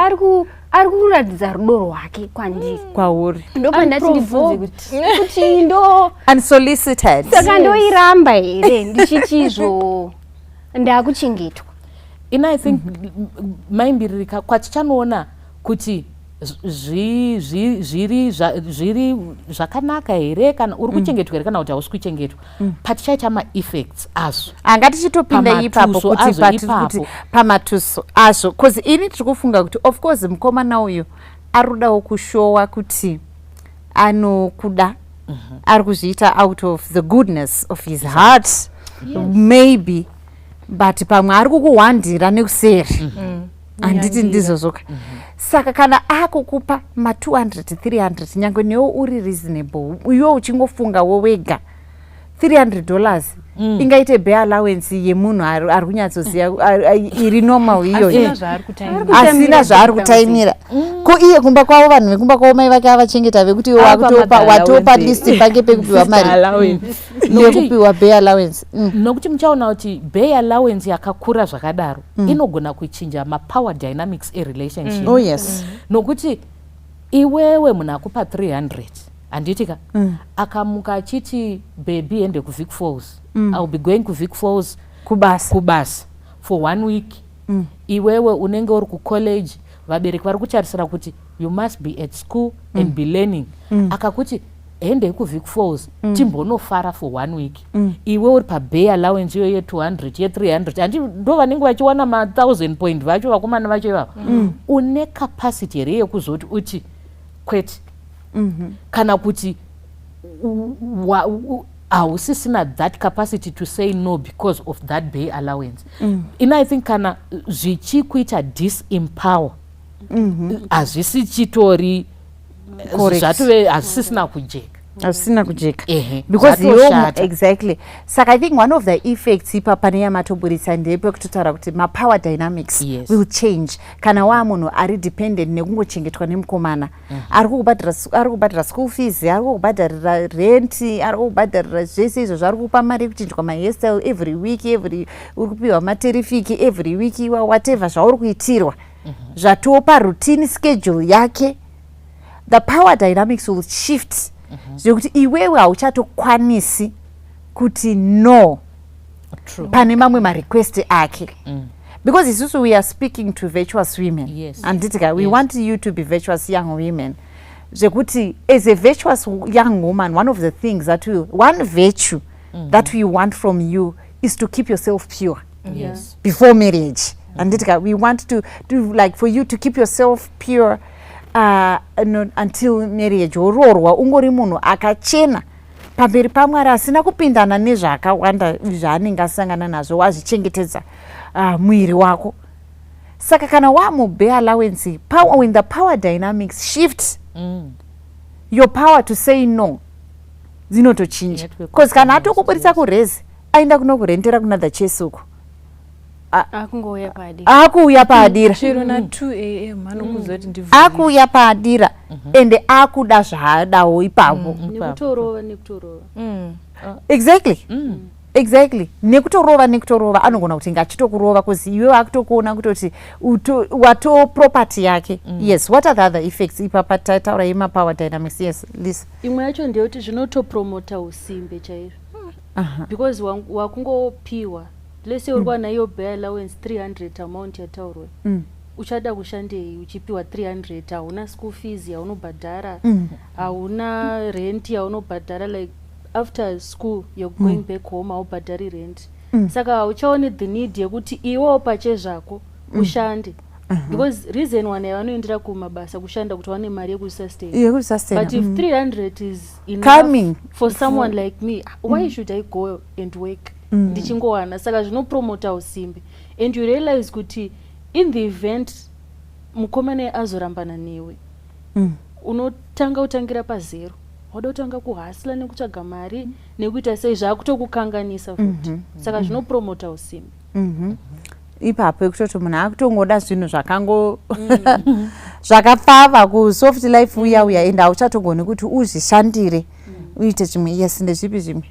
ari kuratidza rudo rwake kwandiri kwauri ndopandati ndibvunze kuti ndo unsolicited saka ndoiramba here ndichichizvo ndakuchengetwa. And I think maimbirika kwatichanoona kuti zviri zvakanaka here kana uri kuchengetwa here kana kuti hausi kuchengetwa patichaita ma-effects azvo angatichitopinda ipapo kuti pamatuso azvo cause ini tiri kufunga kuti of course mukomana uyu arudawo kushowa kuti anokuda ari kuzviita out of the goodness of his heart maybe but pamwe ari kukuhwandira nekuseri handiti ndizvozvoka. Saka kana akukupa ma200 300 nyange newo uri reasonable iwe uchingofungawo wega $300 ingaite bay allowance yemunhu ari kunyatsoziva iri normal iyoyo asina zvaari kutaimira ko iye kumba kwavo vanhu vekumba kwavo mai vake avachengeta vekuti watopa list pake pekupiwa mari nekupiwa bay allowance. Nokuti muchaona kuti bay allowance yakakura zvakadaro inogona kuchinja mapower dynamics erelationship. Oh yes. Nokuti iwewe munhu akupa 300 handitika akamuka achiti baby ende kuvic falls I'll be going kuvic falls kubasa for 1 week. Iwewe unenge uri kucollege vabereki vari kucharisira kuti you must be at school and be learning akakuti ende kuvic falls timbonofara for 1 week. Iwe uri pabay allowance iyo ye200 ye300 handi ndo vanenge vachiwana ma1000 point vacho vakomana vacho ivavo une capacity here yekuzoti uti kwete kana kuti hausisina that capacity to say no because of that bay allowance. And I think kana zvichikuita disempower hazvisi chitori zvatove hazvisisina kujeka Asina kujeka. Because Exactly. Saka I think one of the effects ipapa neyamatoburisa ndepekutotaura kuti ma-power dynamics will change. Kana wamunhu ari dependent nekungochengetwa nemukomana. Ari kubhadhara school fees, ari kubhadharira rent, ari kubhadharira zvese izvo zvari kupa mari yekuchinjwa ma-hairstyle every week, uri kupiwa materifiki every week, whatever zvauri kuitirwa. Zvatopa routine schedule yake. The power dynamics will shift. Zvekuti iwewe hauchatokwanisi kuti no pane mamwe ma-request ake. Because isusu we are speaking to virtuous women. Anditika, we want you to be virtuous young women. Zvekuti as a virtuous young woman, one of the things that one virtue that we want from you is to keep yourself pure before marriage. Anditika, we want to do like for you to keep yourself pure until marriage. Oroorwa ungori munhu akachena pamberi paMwari asina kupindana nezvakawanda zvaanenge asangana nazvo, wazvichengetedza mwiri wako. Saka kana wamubear allowance, when the power dynamics shift, your power to say no dzinotochinja. Because kana atokubudisa kurezi aenda kunokurentera kunother chesuku, akuuya paadira chero na 2 am anokuzoti ndivhu akuuya paadira ende akuda zvaadawo ipapo. Exactly. Nekutorova anogona kuti ngachitokurova because iwewe akutokuona kutoti wato property yake. Yes, what are the other effects ipapa taura yema-power dynamics? Yes, Lisa. Imwe yacho ndeyekuti zvinotopromota usimbe chaizvo. Because wakungopiwa, let's say uri nayo bear allowance 300 amount yataurwa. Uchada kushandei uchipiwa 300, hauna school fees yaunobhadhara, hauna rent yaunobhadhara, like after school you're going back home haubhadhari rent. Saka hauchaoni the need yekuti iwewo pachezvako ushande. Because reason one yavanoendera kumabasa kushanda kuti wane mari yekusustain. But if 300 is enough coming for someone like me, why should I go and work? Ndichingowana. Saka zvinopromota usimbe. And you realize kuti in the event mukomana azorambana newe, unotanga utangira pazero. Wada utanga kuhasla nekutsvaga mari nekuita sei zvakutokukanganisa futi. Saka zvinopromota usimbe. Ipapo ekutoti munhu akutongoda zvinhu zvakango zvakapfava kusoft life uya ende hauchatogoni kuti uzvishandire uite chimwe. Yes, ndezvipi zvimwe?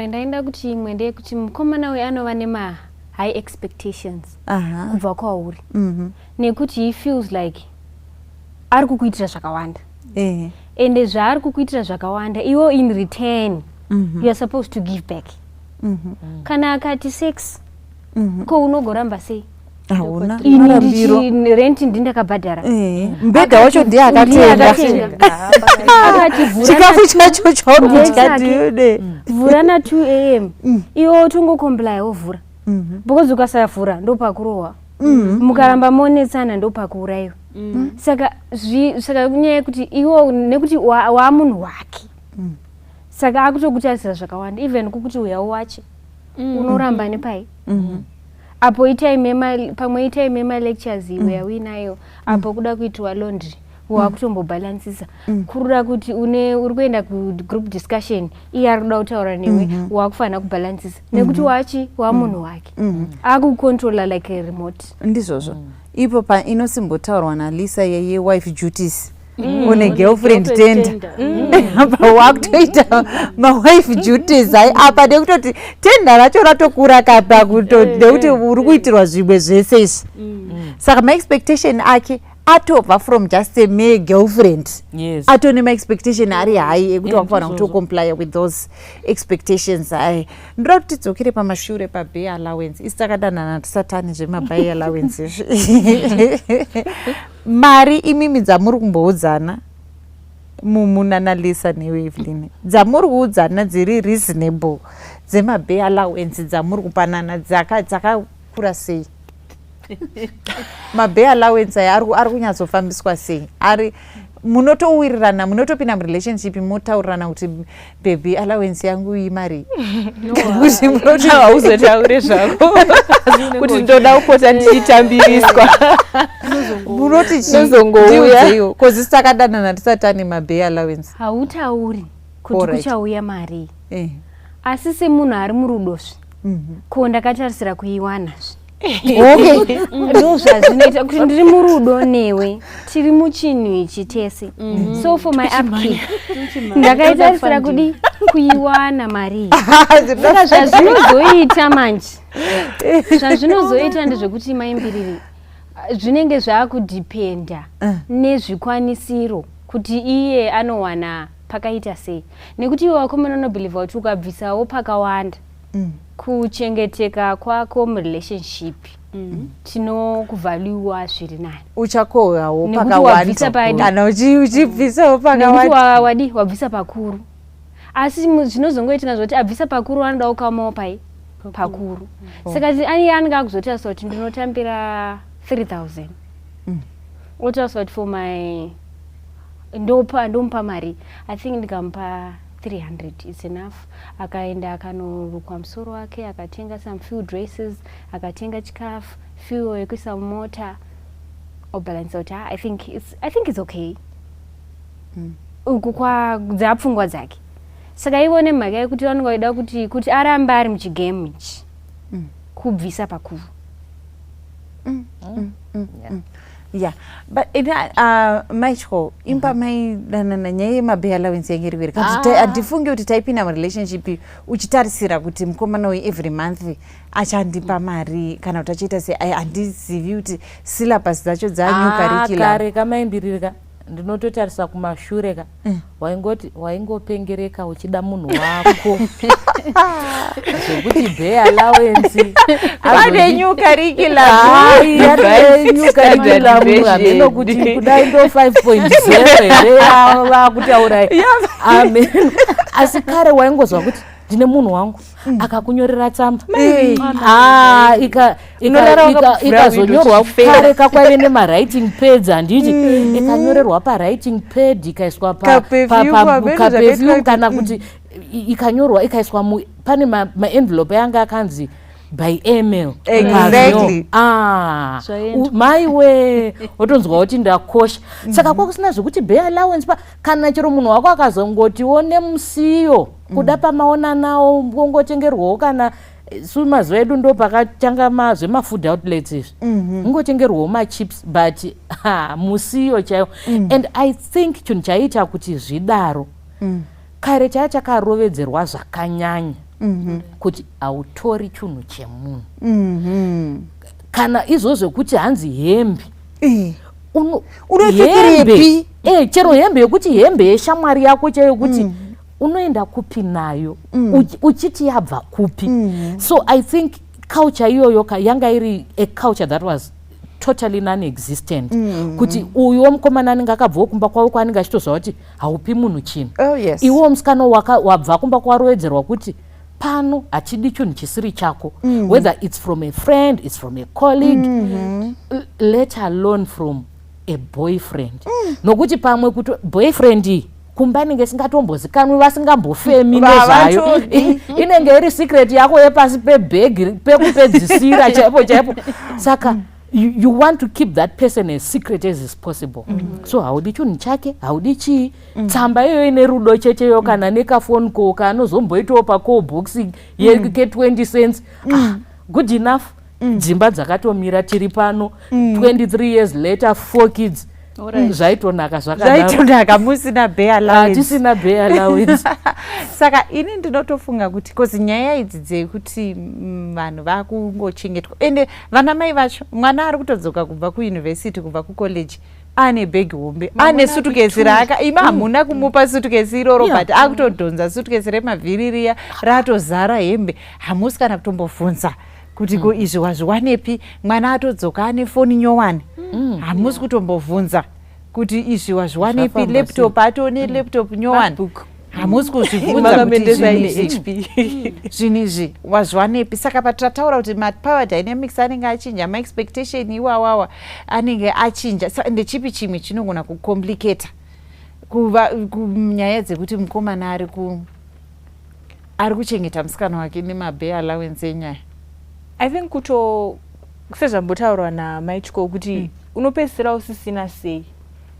Ndaenda kuti imwe ndeyekuti mukomana uyu anova nema-high expectations kubva kwauri, nekuti he feels like ari kukuitira zvakawanda, ende zvaari kukuitira zvakawanda iwo in return you are supposed to give back. Kana akati sex ko unogoramba sei? Ini renti ndindakabhadhara, mbedha wacho ndiye akatenga, chikafu chacho chaunodya vhura na 2 am iwo tongokomplai wovhura, because ukasavhura ndopakurohwa, mukaramba monetsana ndopakuuraiwa. Saka kunyaya yekuti iwo nekuti wamunhu wake, saka akutokutarisira zvakawanda, even kukuti uyawo wache unoramba nepai. Apo pamwe itaime ma-lectures iwe yawinayo, apo kuda kuitwa laundry wakutombobhalansisa, kurura kuti uri kuenda ku-group discussion iye ari kuda kutaura newe, wakufanira kubhalansisa nekuti wachi wamunhu wake, akukontrola like a remote. Ndizvozvo ipo inosimbotaurwa naLisa ye-wife duties. Une girlfriend tender apa wakutoita ma-wife duties. Hai apa ndekutoti tenda racho ratokura kapa ndekuti uri kuitirwa zvimwe zvese izvi. Saka ma-expectation ake atobva from just a mere girlfriend, atone ma-expectation ari high ekuti wakufanira kuti ucomply with those expectations. Hai ndoda kuti tidzokere pamashure pa-bear allowance. Isi takadanana tisatani zvema-bear allowance izvi. Mari imimi dzamuri kumboudzana munanalisa neweEvelyn, dzamuri kuudzana dziri reasonable dzema-bear allowance dzamuri kupanana dzakakura sei? Ma-bear allowance aya ari kunyatsofambiswa sei? Ari munotowirirana, munotopinda murelationship motaurirana kuti baby allowance yangu imari kuti munotaure zvako kuti ndoda kupota ndichitambiriswa munoti chizongouya kozi takadanana tisatani ma-bear allowance. Hautauri kuti kuchauya mari asi semunhu ari murudozve ko ndakatarisira kuiwanazve ndo zvazvinoita kuti ndiri murudo newe tiri muchinhu ichi tese so for my upkeep ndakaitarisira kudi kuiwana mari saka zvazvinozoita manje zvazvinozoita ndezvekuti maimbiriri zvinenge zvaakudhipenda nezvikwanisiro kuti iye anowana pakaita sei nekuti iwe wakomana unobhilivha kuti ukabvisawo pakawanda kuchengeteka kwako murelationship tinokuvhaluwa zviri nani uchakohwawo pakawanda kana uchibvisawo pakawanda wabvisa pakuru asi zvinozongoitika zvoti abvisa pakuru anoda ukamawo pakuru saka ani anenge akuzotariswa kuti ndinotambira 3000 otariswa kuti for my ndomupa mari I think ndikamupa 300 is enough akaenda akanorukwa musoro wake akatenga some few dresses akatenga chikafu fuel yekuisa mumota obalance out I think it's okay uku dzapfungwa dzake saka iwone mhaka yekuti vanongoida kuti arambe ari muchigame ichi kubvisa pakuru Yeah, but Maichko, impa mai nyaya yemabhea allowance yangu iri handifungi kuti taipinda murelationship uchitarisira kuti mukomana uyu every month achandipa mari kana kuti achiita sei handizivi kuti syllabus dzacho dzanyukarikila kare kamaimbirika ndinototarisa kumashure ka waingopengereka uchida munhu wako zvekuti bhea allowance ane new curriculum kuti kudai ndo 5.0 vakutaura amen asi kare waingozwa kuti ndine munhu wangu akakunyorera tsamba ikazonyorwa kare kakwaive nemawriting pads handiti ikanyorerwa pawriting pad ikaiswa kapefyumu kana kuti ikanyorwa ikaiswa pane maenvelope yanga akanzi by email exactly maiwe wotonzwa kuti ndakosha saka kwakusina zvekuti bhea allowance kana chero munhu wako akazongotiwo nemusiyo kuda pamaona nawo ngongotengerwawo kana mazuva edu ndo pakatanga zvemafood outlets izvi ngotengerwawo machips but musiyo chaiwo and I think chinhu chaiita kuti zvidaro kare chaya chakarovedzerwa zvakanyanya kuti hautori chinhu chemunhu kana izvozvo kuti hanzi hembe unotokerepi chero hembe yekuti hembe yeshamwari yako chaiyo kuti unoenda kupi nayo uchiti yabva kupi so I think culture iyoyo yanga iri a culture that was totally non-existent kuti uyu womukomana anenge akabvawo kumba kwavo kwaanenge achitozva kuti haupi munhu chinhu iwo musikana wabva kumba kwarovedzerwa kuti pano hachidi chinhu chisiri chako whether it's from a friend, it's from a colleague, let alone from a boyfriend nokuti pamwe kuti boyfriend iyi kumba inenge singatombozikanwi vasingambofemi nezvayo inenge iri secret yako yepasi pebhegi pekupedzisira chaipo saka you want to keep that person as secret as is possible so haudi chinhu chake haudi chii tsamba iyoyo ine rudo checheyo kana nekafoni ko kanozomboitawo pacallbox ke20 cents good enough dzimba dzakatomira tiri pano 23 years later 4 kids zvaitonaka zvaitonaka musina bhea allowance tisina bhea allowance saka ini ndinotofunga kuti kozi nyaya idzi dzekuti vanhu vakungochengetwa ende vana mai vacho mwana ari kutodzoka kubva kuyunivhesiti kubva kucollege ane bhegi hombe ane sutukesi raka ima hamuna kumupa sutukesi iroro but akutodhonza sutukesi remavhiri riya ratozara hembe hamusi kana kutombobvunza kuti ko izvi wazviwanepi mwana atodzoka ane foni nyowani hamusi kutombobvunza kuti izvi wazviwanepi laptop atone laptop nyowani hamusi kuzvibvunza kuti zvinhu izvi wazviwanepi saka patataura kuti mapower dynamics anenge achinja maexpectation iwawawa anenge achinja ndechipi chimwe chinogona kucomplicata kunyaya dzekuti mukomana ari kuchengeta musikana wake nemabhea allowance enyaya I think sezvambotaurwa naMaichko kuti unopedzisira usisina sei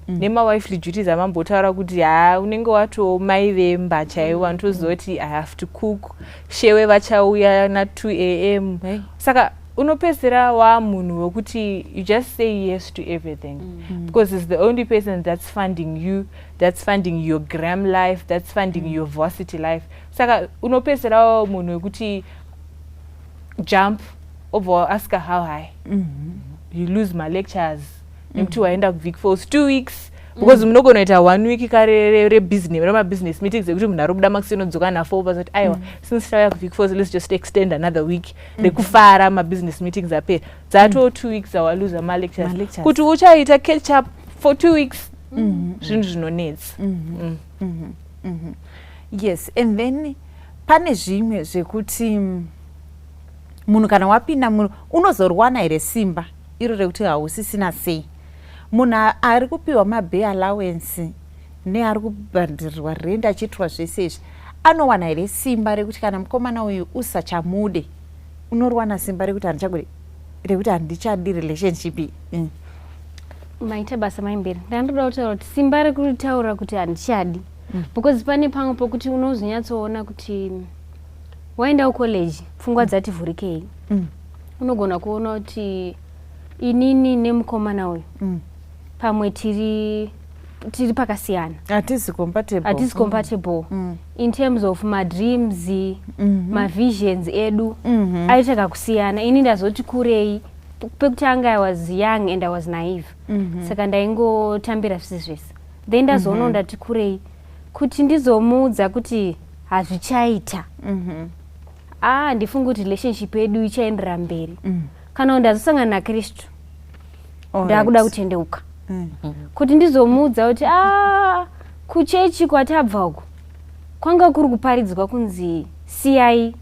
nemawifely duties amambotaura kuti unenge wato mai vemba chaiwo anotozoti I have to cook, shewe vachauya na 2 am. Saka unopedzera munhu wekuti you just say yes to everything because it's the only person that's funding you, that's funding your gram life, that's funding your varsity life. Saka unopedzera munhu wekuti jump over, ask her how high. You lose my lectures. Nekuti waenda kuVic Falls 2 weeks because munogona kuita 1 week kare business meetings ekuti munhu arobuda makusinodzokana na 4 but aiwa since tauya kuVic Falls let's just extend another week rekufara business meetings apera dzato 2 weeks awaluza ma lectures kuti uchaita catch up for 2 weeks zvinhu zvinonetsa. Yes, and then pane zvimwe zvekuti munhu kana wapinda munhu unozorwana here simba iro rekuti hausisina sei. Munhu ari kupiwa mabay allowance neari kubhandirirwa rent achiitwa zvese izvi anowana here simba rekuti kana mukomana uyu usachamude unoriwana simba rekuti rekuti handichadi relationship iyi. Maita basa maimberi ndandoda kutaura kuti simba rekutaura kuti handichadi because pane pamwe pokuti unozonyatsoona kuti waenda kucollege pfungwa dzati vhurikei unogona kuona kuti inini nemukomana uyu pamwe tiri pakasiyana, hatisi compatible in terms of madreams mavisions edu aitaka kusiyana. Ini ndazoti kurei pekutanga I was young and I was naive saka ndaingotambira zvese zvese then ndazoona ndati kurei kuti ndizomuudza kuti hazvichaita ndifunga kuti relationship yedu ichaendera mberi kana ndazosangana naKristu ndakuda kutendeuka kuti ndizomuudza kuti kuchechi kwatabva uko kwanga kuri kuparidzwa kunzi siyai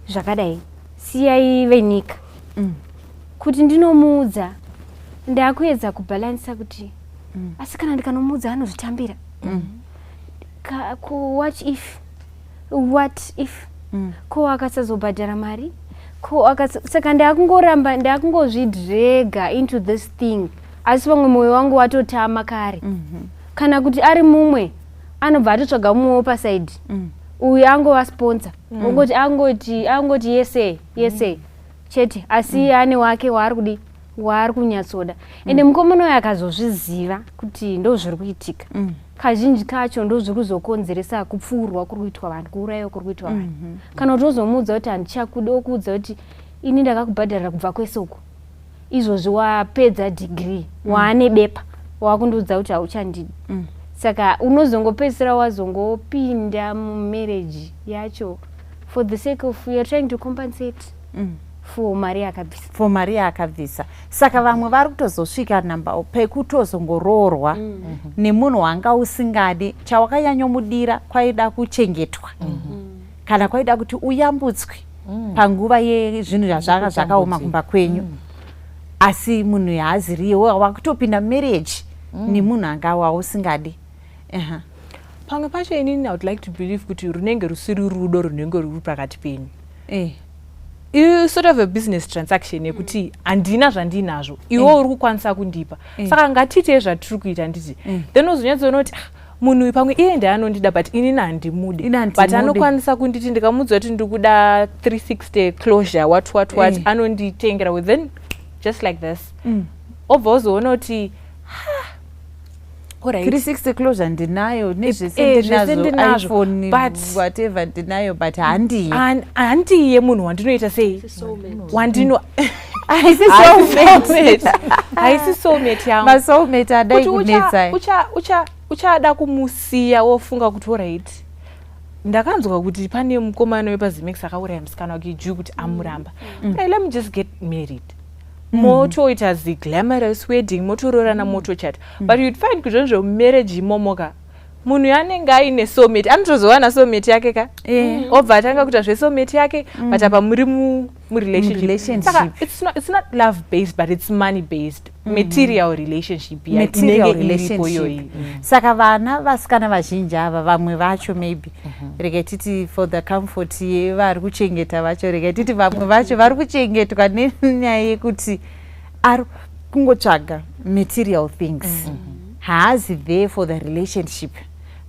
zvakadai, siyai venyika kuti ndinomuudza ndakuedza kubalansa kuti asi kana ndikanomuudza anozvitambira what if ko akasazobhadhara mari saka ndakungozvidrega into this thing asi pamwe mwoyo wangu watotama kare kana kuti ari mumwe anobva atotsvaga mumwewo pasaidi uyu angova sponsor angoti yese chete asi ane wake waari kunyatsoda ende mukomana uyu akazozviziva kuti ndo zviri kuitika kazhinji kacho ndo zviri kuzokonzeresa kupfuurwa kuri kuitwa vanhu, kuurayiwa kuri kuitwa vanhu. Kana kuti wozomuudza kuti handichakuda okuudza kuti ini ndakakubhadharira kubva kwese uko izvozvi wapedza degree waane bepa wakundiudza kuti hauchandidi saka unozongopedzisira wazongopinda mumarriage yacho for the sake of you're trying to compensate for mari yakabvisa. Saka vamwe vari kutozosvika namba pekutozongoroorwa nemunhu wanga usingadi chawakanyanyomudira kwaida kuchengetwa kana kwaida kuti uyambutswe panguva yezvinhu zvakaoma kumba kwenyu asi munhu yaaziriwo wakutopinda marriage nemunhu anga wausingadi. Pamwe pacho inini I would like to believe kuti runenge rusiri rudo runenge ruri pakati penyu. You sort of a business transaction yekuti handina zvandinazvo iwo uri kukwanisa kundipa saka ngatite zvatiri kuita nditi then uzonyatsoona kuti munhu pamwe iye ndaanondida but inini handimude but anokwanisa kunditi ndikamuudza kuti ndikuda 360 closure what anonditengera within just like this obva uzoona kuti 360 closure ndinayo nezvese ndinazo iPhone whatever ndinayo but handiye munhu wandinoita sei wandino haisi soulmate yangu masoulmate adai kunetsa uchada kumusiya wofunga kuti alright ndakanzwa kuti pane mukomana wepaZimex akauraya musikana wake juu kuti amuramba let me just get married motoita ziglamorous wedding motororana motochata but you'd find kuti zvinhu zvemumarriage imomoka munhu anenge aine soulmate anotozowana soulmate yake ka obva atanga kuita zvesoulmate yake but apa muri murelationship saka it's not love based but it's money based material relationship iyoyi. Saka vana vasikana vazhinji ava vamwe vacho maybe rege titi for the comfort yevari kuchengeta vacho rege titi vamwe vacho vari kuchengetwa nenyaya yekuti ari kungotsvaga material things haazi there for the relationship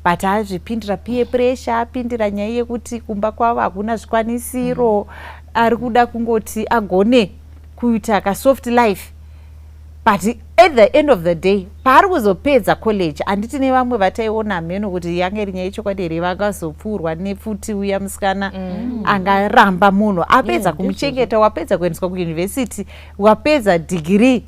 but azvipindira peer pressure, apindira nyaya yekuti kumba kwavo hakuna zvikwanisiro, ari kuda kungoti agone kuita kasoft life. But at the end of the day paari kuzopedza college, handiti nevamwe vataiona mheno kuti yange iri nyaya yechokwadi here vakazopfuurwa nefuti uya musikana angaramba munhu apedza kumuchengeta, wapedza kuendeswa kuyunivhesiti, wapedza degree,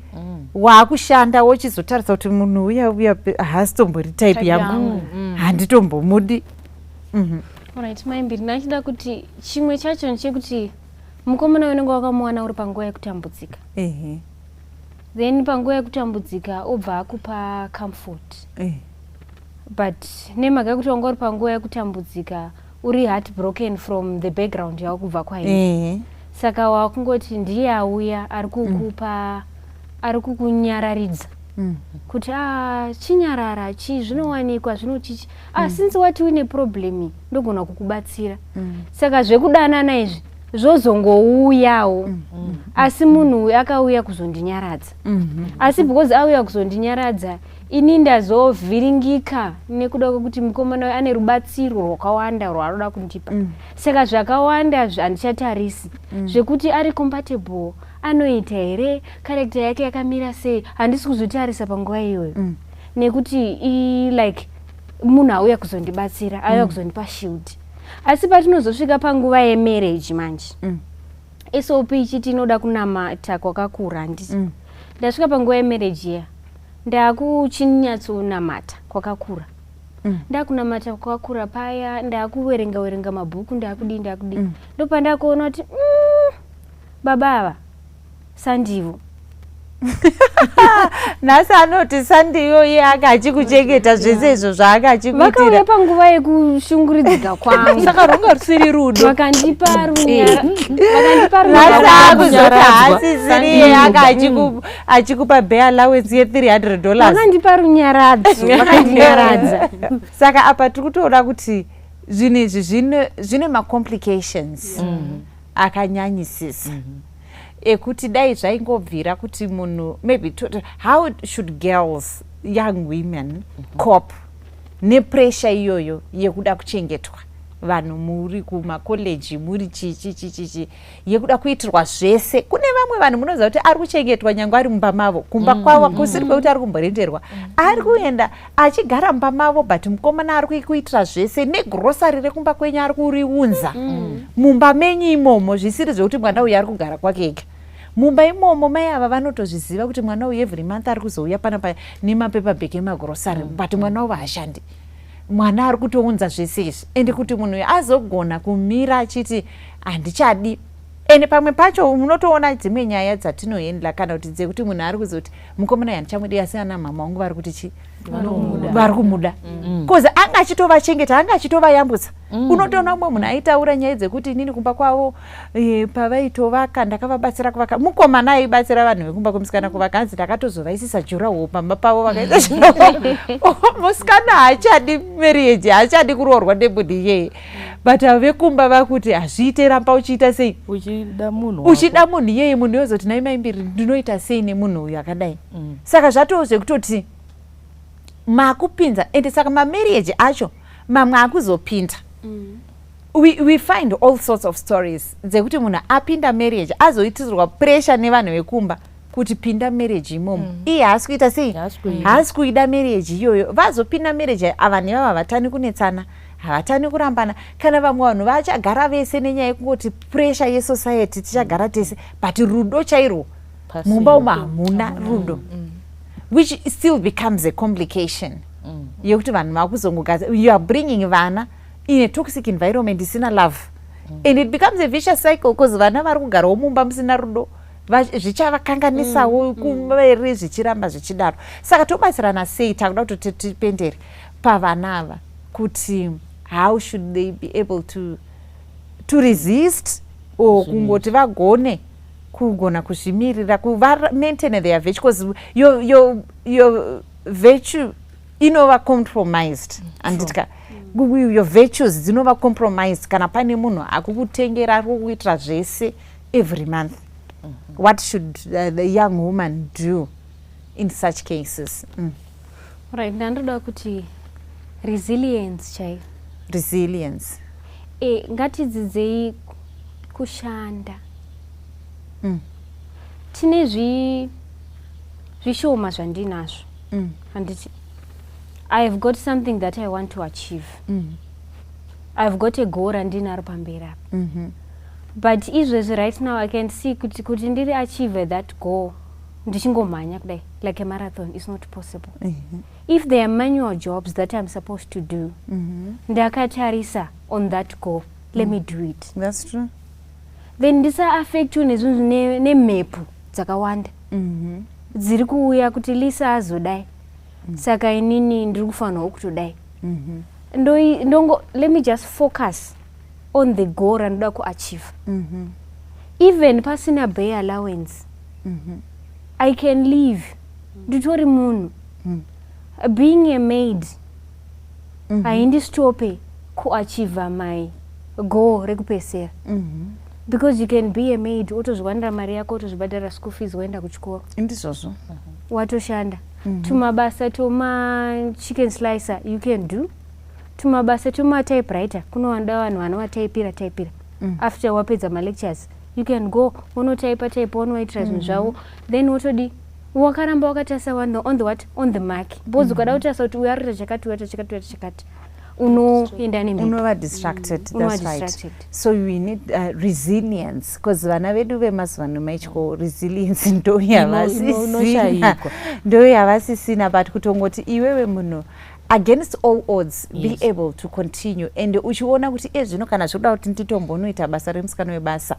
waakushanda, wochizotarisa kuti munhu uya haasitombori type yangu, handitombomudi. Alright, maimbiri nachida kuti chimwe chacho nchekuti mukomana unenge wakamuwana uri panguva yekutambudzika. Then panguva yekutambudzika obva akupa comfort. But nemhaka yekuti wanga uri panguva yekutambudzika uri heartbroken from the background yavo kubva kwaini. Saka wakungoti ndiye auya ari kukupa, ari kukunyararidza. Kuti chinyarara zvinowanikwa zvinochichi since wati uine problemi ndogona kukubatsira. Saka zvekudanana izvi zvozongouyawo, asi munhu akauya kuzondinyaradza. Asi because auya kuzondinyaradza ini ndazovhiringika nekuda kwekuti mukomana uyu ane rubatsiro rwakawanda rwaanoda kundipa. Saka zvakawanda handichatarisi zvekuti ari compatible, anoita here, character yake yakamira sei, handisi kuzotarisa panguva iyoyo. Nekuti like munhu auya kuzondibatsira, auya kuzondipa shield. Asi patinozosvika panguva yemarriage manje, SOP ichiti inoda kunamata kwakakura handisi. Ndasvika panguva yemarriage iya ndakuchinyatsonamata kwakakura. Ndakunamata kwakakura paya, ndakuverenga mabhuku, ndakudii. Ndopandakuona kuti baba ava Sandivo. Nhasi anoti Sandivo iye akachikuchengeta zvese izvo zvaakachikuitira. Vakauya panguva yekushunguridzika kwangu. Saka runga rusiri rudo. Vakandipa runyara. Nhasi akuzoti haasisiri iye achikupa bare allowance ye$300. Vakandipa runyaradzo, vakandinyaradza. Saka apa tiri kutoona kuti zvinhu izvi zvine macomplications akanyanyisisa. Ekuti dai zvaingobvira kuti munhu maybe how should girls, young women cope nepressure iyoyo yekuda kuchengetwa, vanhu muri kumakoleji muri chichi yekuda kuitirwa zvese. Kune vamwe vanhu munoziva kuti ari kuchengetwa nyange ari mumba mavo, kumba kwavo kusiri kwekuti ari kumborenderwa, ari kuenda achigara mumba mavo, but mukomana ari kuitira zvese, negrosari rekumba kwenyu ari kuriunza mumba menyu imomo, zvisiri zvekuti mwana uyu ari kugara kwake ega. Mumba imomo mai ava vanotozviziva kuti mwana uyu every month ari kuzouya panapa nemapeperbag emagrosari, but mwana uyu haashandi. Mwana ari kutounza zvese izvi, ende kuti munhu uyu azogona kumira achiti handichadi. Ende pamwe pacho munotoona dzimwe nyaya dzatinoendla kana kuti dzekuti munhu ari kuzoti mukomana handichamudi, asi ana mama vangu vari kuti chi vari kumuda. Kozi anga achitovachengeta, anga achitovayambutsa. Unotoona umwe munhu aitaura nyaya dzekuti inini kumba kwavo pavaitovaka ndakavabatsira kuvaka. Mukomana aibatsira vanhu vekumba kwemusikana kuvaka, hanzi ndakatozovaisisa juraho pamba pavo vakaita juraho. Musikana haachadi marriage, haachadi kuroorwa nebudi iyeye. But vekumba vakuti hazviite, ramba uchiita sei uchida munhu iyeye. Munhu yozoti nai maimbiri ndinoita sei nemunhu uyu akadai. Saka zvatozvekutoti makupinza, ende saka mamarriage acho mamwe akuzopinda. We find all sorts of stories dzekuti munhu apinda marriage azoitirwa pressure nevanhu vekumba kuti pinda marriage imomo. Iye haasi kuita sei, haasi kuida marriage iyoyo. Vazopinda marriage ava nevava havatani kunetsana, havatani kurambana. Kana vamwe vanhu vachagara vese nenyaya yekungoti pressure yesociety tichagara tese, but rudo chairwo mumba umo hamuna rudo. Which still becomes a complication. Yekuti vanhu vakuzongogaza, you are bringing vana in a toxic environment isina love. And it becomes a vicious cycle because vana vari kugarawo mumba musina rudo, zvichavakanganisawo kumeri zvichiramba zvichidaro. Saka tobatsirana sei, takuda kuti tipendere pavana ava kuti how should they be able to resist or kungoti vagone kugona kuzvimirira maintain their virtue, because your virtue inova compromised. Anditika your virtues dzinova compromised kana pane munhu akukutengera ari kukuitira zvese every month. What should the young woman do in such cases? Right, ndandoda kuti resilience chai. Resilience. Ngatidzidzei kushanda. Tine zvishoma zvandinazvo. Handiti I have got something that I want to achieve. I've got a goal randinaro pamberi apa. But izvezvi right now I can see kuti ndiri achieve that goal ndichingomhanya kudai like a marathon is not possible. If there are manual jobs that I'm supposed to do, ndakatarisa on that goal, let me do it. That's true. Then ndisa affect nezvinhu nemhepo dzakawanda dziri kuuya kuti Lisa azodai, saka inini ndiri kufanirawo kutodai. Let me just focus on the goal randoda kuachieve. Even pasina bay allowance, I can live. Nditori munhu. Being a maid, haindisitope kuachieve my goal rekupesera. Because you can be a maid, otozviwanira mari yako, otozvibhadhara school fees, woenda kuchikoro. Indizvozvo. Watoshanda. Tumabasa toma chicken slicer you can do. Tumabasa toma typewriter, kunowanda vanhu vanovataipira. After wapedza ma lectures, you can go unotypa unoitira zvinhu zvavo. Then wotodi wakaramba wakatasa on the mark. Because ukada kutasa kuti uyu arikuita chakati unoenda nemhepo. Unova distracted. That's right. So we need resilience, because vana vedu vemazuva ano maityo resilience ndo yavasisina, but kutongoti iwewe munhu against all odds, be able to continue. And uchiona kuti zvino kana zvoda kuti nditombonoita basa remusikana webasa,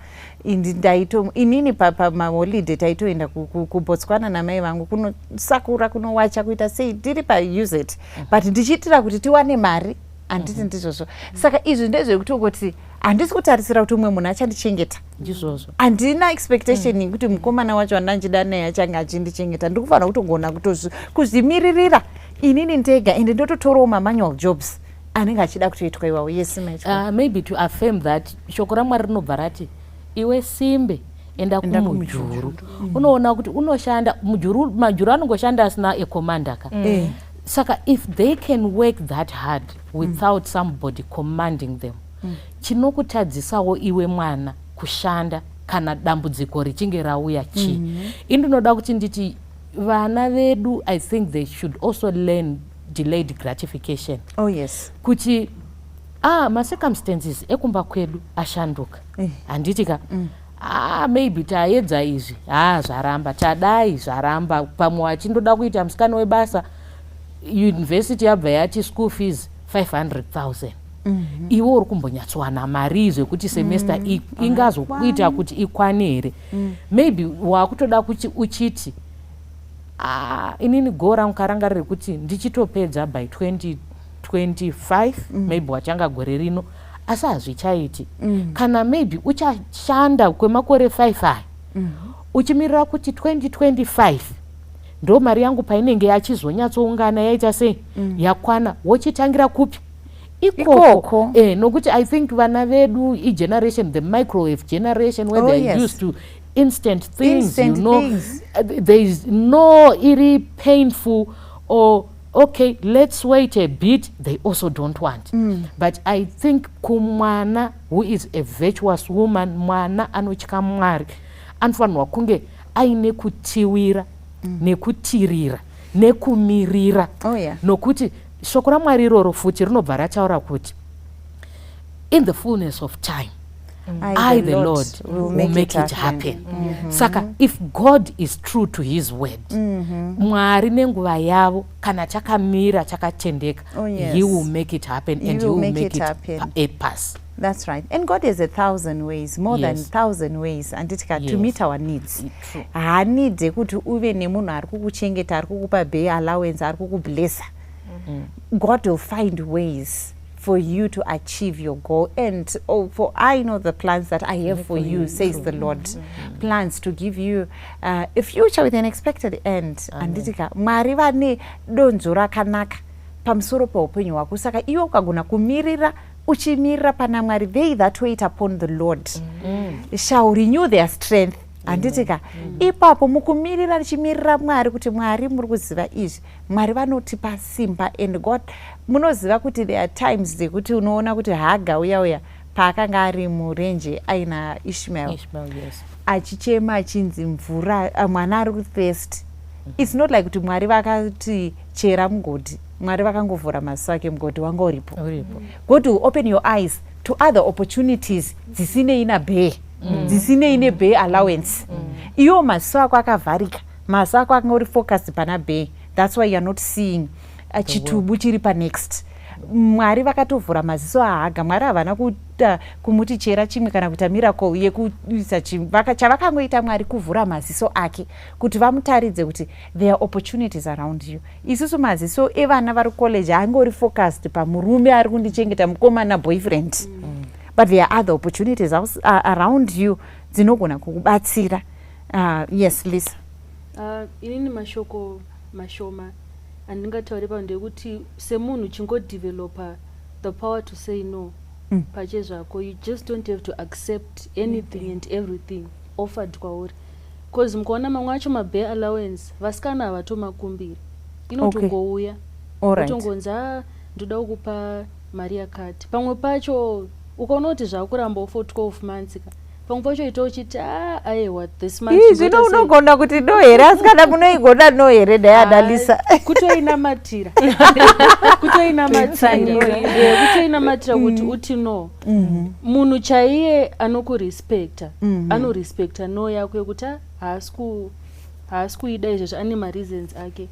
inini pamaholiday taitoenda kuBotswana namai vangu kunosakura kunowacha kuita sei tiri use it, but ndichiitira kuti tiwane mari. Handiti ndizvozvo. Saka izvi ndezvekutongoti handisi kutarisira kuti umwe munhu achandichengeta. Ndizvozvo. Handina expectation yekuti mukomana wacho wandandida naye achange achindichengeta. Ndiri kufanira kutogona kuzvimiririra inini ndega ende ndototorawo manual jobs anenge achida kutoitwa iwawo. Yes, maybe to affirm that shoko raMwari rinobva rati iwe simbe enda kumujuru. Unoona kuti unoshanda majuru anongoshanda asina ecommand ka. Saka if they can work that hard without somebody commanding them, chinokutadzisawo iwe mwana kushanda kana dambudziko richinge rauya chi. Indinoda kuti nditi vana vedu, I think they should also learn delayed gratification. Oh yes. Kuti ma circumstances ekumba kwedu ashanduka. Handiti ka maybe taedza izvi zvaramba, tadai zvaramba, pamwe achindoda kuita musikana webasa, university yabva yati school fees 500,000. Iwo uri kumbonyatsowana mari zvekuti semester ingazokuita kuti ikwane here. Maybe wakutoda kuti uchiti inini gora mukarangarire kuti ndichitopedza by 2025, maybe wachanga gore rino, asi hazvichaiti. Kana maybe uchashanda kwemakore 5 aya, uchimirira kuti 2025 ndo mari yangu painenge yachizonyatsoungana yaita sei yakwana, wochitangira kupi? Ikoko. Nokuti I think vana vedu generation, the microwave generation, where they're used to instant things, there is no iri painful or okay, let's wait a bit, they also don't want. But I think kumwana who is a virtuous woman, mwana anochika Mwari, anofanirwa kunge aine kutiwira nekutirira nekumirira. Nokuti shoko raMwari iroro futi rinobva rataura kuti in the fullness of time I the Lord will make it happen. Saka if God is true to his word, Mwari nenguva yavo kana chakamira chakatendeka, he will make it happen, and he will make it a pass. That's right. And God has 1,000 ways, more than 1,000 ways, and to meet our needs. Haanide kuti uve nemunhu ari kukuchengeta, ari kukupa bay allowance, ari kukublessa. God will find ways for you to achieve your goal. And for I know the plans that I have for you, says the Lord. Plans to give you a future with an expected end. Anditika Mwari vane donzo rakanaka pamusoro paupenyu hwako. Saka iwe ukagona kumirira uchimirira pana Mwari, they that wait upon the Lord shall renew their strength. handitika ipapo mukumirira nichimirira Mwari kuti Mwari muri kuziva izvi, Mwari vanotipa simba, and God munoziva kuti there are times dzekuti unoona kuti Haga uya paakanga ari murenje aina Ishmael, achichema achinzi mvura, mwana ari kuthirst. It's not like kuti Mwari vakati chera mugodhi, Mwari vakangovhura maziso ake, mugodhi wanga uripo. God will open your eyes to other opportunities dzisinei naBay, dzisinei neBay allowance. Iyo maziso ako akavharika, maziso ako akanga uri focused pana Bay, that's why you're not seeing chitubu chiri panext. Mwari vakatovhura maziso aHaga. Mwari havana kumuti chera chimwe kana kuita miracle yekuisa chavakangoita Mwari kuvhura maziso ake kuti vamutaridze kuti there are opportunities around you. Isusu maziso evana vari college angori focused pamurume ari kundichengeta, mukomana, boyfriend, but there are other opportunities around you dzinogona kukubatsira. Yes, Lisa. Inini mashoko mashoma andingataure pano ndekuti semunhu chingodevelopa the power to say no pache zvako, you just don't have to accept anything and everything offered kwauri, because mukaona mamwe acho maBay allowance vasikana havatomakumbiri, inotongouya utongonza ndoda kukupa mari yakati. Pamwe pacho ukaona kuti zvakuramba for 12 months pamwe pacho ita uchiti aiwa this month zvino unogona kuti no here, asi kana munoigona no here dayadalisa kutoinamatira kutoinamatira kuti uti no. Munhu chaiye anokurespecta, anorespecta no yako yekuti haasi kuida izvezvo, ane mareasons ake.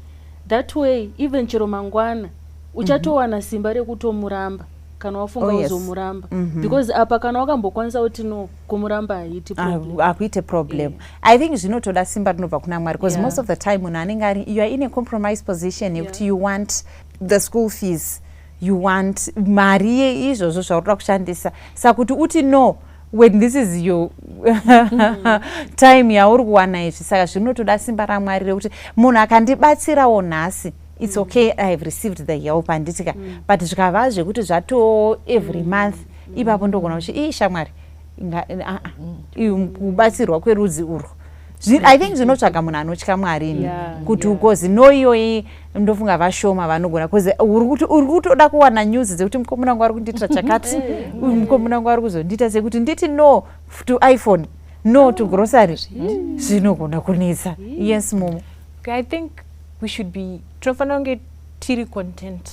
That way even chero mangwana uchatowana simba rekutomuramba kana wafunga uzomuramba, because apa kana wakambokwanisa kuti no kumuramba haiti problem, akuite problem. I think zvinotoda simba rinobva kuna Mwari, because most of the time munhu anenge ari you are in a compromise position yekuti you want the school fees, you want mari izvozvo zvautoda kushandisa, saka kuti uti no when this is your time yauri kuwana izvi. Saka zvinotoda simba raMwari rekuti munhu akandibatsirawo nhasi, it's okay, I have received the help handitika, but zvikava zvekuti zvato every month, ipapo ndogona kuti shamwari kubatsirwa kwerudzi urwu. I think zvinotsvaga munhu anotya Mwari kuti ukozi no iyoyi ndofunga vashoma vanogona, because uri kutoda kuwana news dzekuti mukomana wangu ari kundiitira chakati, mukomana wangu ari kuzondiita sekuti nditi no to iPhone, no to grocery, zvinogona kunetsa. Yes, Momo. I think we should be, tinofanira kunge tiri content,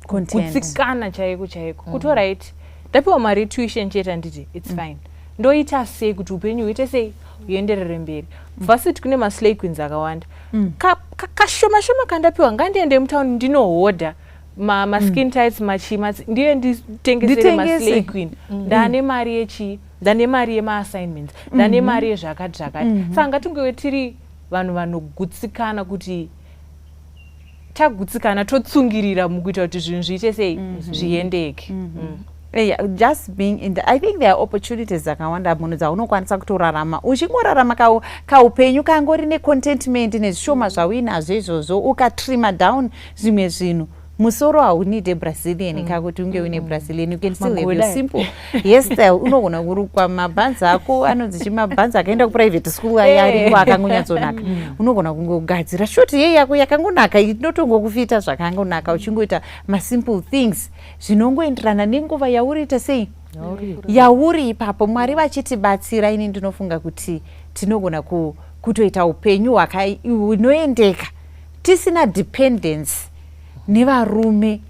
kutsikana chaiko kuti alright ndapiwa mari tuition chete handiti it's fine, ndoita sei kuti upenyu uite sei uenderere mberi. Varsity kune maslay queens akawanda, kashoma kandapiwa ngandiende mutauni ndinohodha maskin tights machima ndiye nditengesere maslay queen, ndane mari yechi, ndane mari yemaassignments, ndane mari yezvakati saka ngatingewe tiri vanhu vanogutsikana kuti tagutsikana totsungirira mukuita kuti zvinhu zviite sei zviendeke. Just being in the, I think there are opportunities dzakawanda munhu dzaunokwanisa kutorarama uchingorarama kaupenyu kangori necontentment nezvishoma zvauinazvo izvozvo, ukatrima down zvimwe zvinhu. Musoro haunid a Brazilian kakuti unge une Brazilian, you can still have your simple hairstyle. Unogona kurukwa mabhanzi ako anonzi chimabhanzi akaenda kuprivate school ariko akangonyatsonaka, unogona kungogadzira shoti yei yako yakangonaka inotongokufita zvakangonaka, uchingoita masimple things zvinongoenderana nenguva yauriita sei yauri ipapo. Mwari vachitibatsira, ini ndinofunga kuti tinogona kutoita upenyu hunoendeka tisina dependence nevarume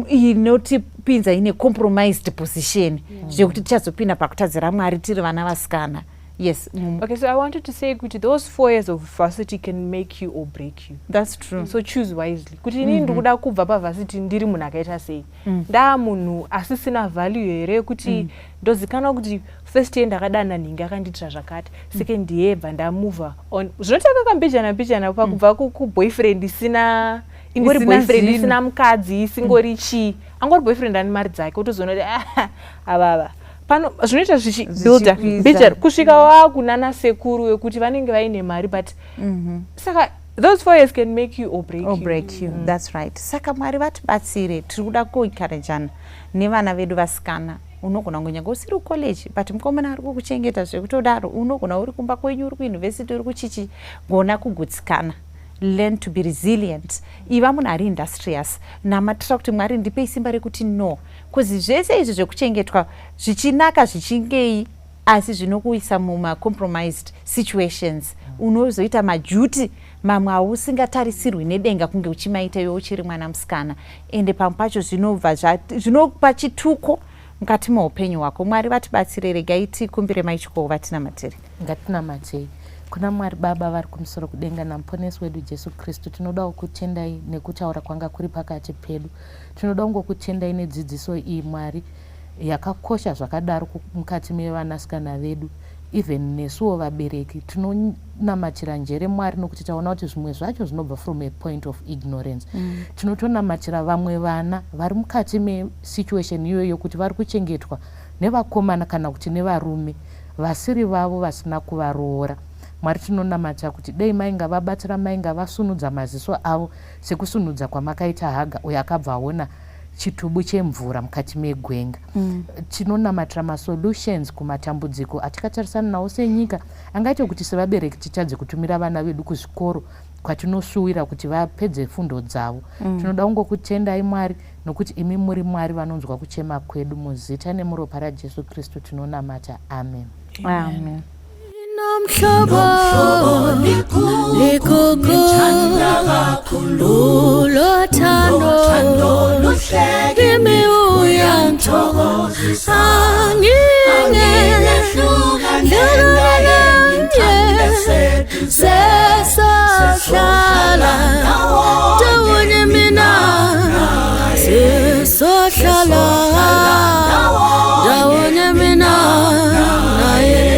inotipinza ine compromised position zvekuti tichazopinda pakutadzira Mwari tiri vana vasikana. Yes. Okay, so I wanted to say kuti those 4 years of varsity can make you or break you. That's true. So choose wisely. Kuti ini ndikuda kubva pavarsity ndiri munhu akaita sei, ndaa munhu asisina value here kuti ndozikanwa kuti first year ndakadana nhingi akandiitira zvakati, second year bva ndamova on, zvinotaka kambijana pakubva kuboyfriend isina, ingori boyfriend isina mukadzi, isingori chii, angori boyfriend ane mari dzake, utozoona kuti avava pano zvinoita zvichibuilda kusvika wakunana sekuru wekuti vanenge vaine mari, but saka those 4 years can make you or break you. That's right. Saka Mwari vatibatsire, tiri kuda kuencourageana nevana vedu vasikana unogona kunyange usiri kucollege but mukomana ari kukuchengeta zvekutodaro, unogona uri kumba kwenyu, uri kuyunivhesiti, uri kuchichigona kugutsikana. Learn to be resilient. Iva munhu ari industrious. Namatira kuti Mwari ndipei simba rekuti no. Kuzi zvese izvi zvekuchengetwa zvichinaka zvichingei asi zvinokuisa muma-compromised situations. Unozoita majuti mamwe ausingatarisirwi nedenga kunge uchimaita iwe uchiri mwana musikana. Ende pamwe pacho zvinopa chituko mukati meupenyu hwako. Mwari vatibatsire. Regai tikumbire maityo vatinamatire. Ngatinamatei. Kuna Mwari Baba vari kumusoro kudenga namuponesi wedu Jesu Kristu, tinodawo kutendai nekutaura kwanga kuri pakati pedu. Tinoda kungokutendai nedzidziso iyi Mwari yakakosha zvakadaro mukati mevanasikana vedu. Even nesuwo vabereki tinonamatira njere Mwari nokuti taona kuti zvimwe zvacho zvinobva from a point of ignorance. Tinotonamatira vamwe vana vari mukati mesituation iyoyo kuti vari kuchengetwa nevakomana kana kuti nevarume vasiri vavo vasina kuvaroora. Mwari tinonamatira kuti dei mainga vabatsira, mainga vasunudza maziso avo sekusunudza kwamakaita Haga uyo akabva aona chitubu chemvura mukati megwenga. Tinonamatira masolutions kumatambudziko atikatarisana nawo senyika angaite kuti sevabereki titadze kutumira vana vedu kuzvikoro kwatinoshuwira kuti vapedze fundo dzavo. Tinoda kungokutendai Mwari nokuti imi muri Mwari vanonzwa kuchema kwedu. Muzita nemuropa raJesu Kristu tinonamata. Amen. Amen. Nomhlobo likuku lothando luhleke kimi uyangithokozisa angingehlukanele sesohlala ndawonye mina sesohlala ndawonye mina naye.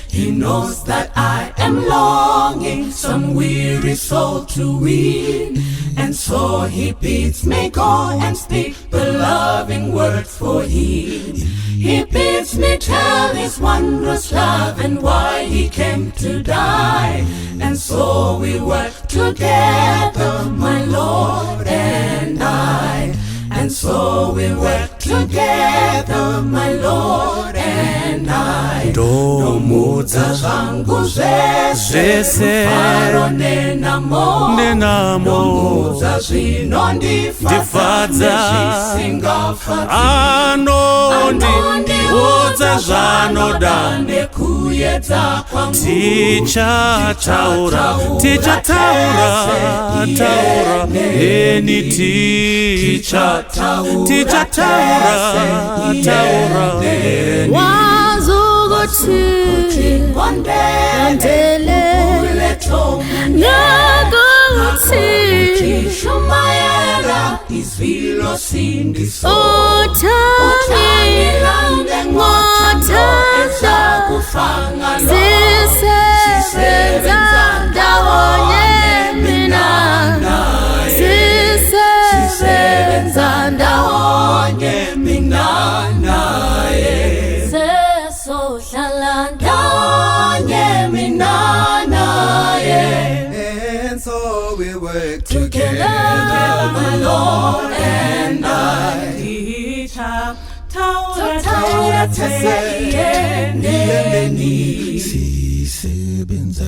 He knows that I am longing some weary soul to win, and so he bids me go and speak the loving word for him. He bids me tell his wondrous love and why he came to die, and so we work together, my Lord and I. And so we work together, my Lord and I. Ndomuza zangu zese Faro nenamo Ndomuza zinondifadza Anondiudza zvanoda Nekuyedza kwangu Tichataura Eni tichataura wazukuthi ngandele ngakuthi shumayela izilo sindiso uthangilange ngothanda zisebenza ndawonye mina zisebenza ndawonye mina naye sesohlala ndawonye mina naye. And so we work together, my Lord and I. Taura teseyeni sisebenza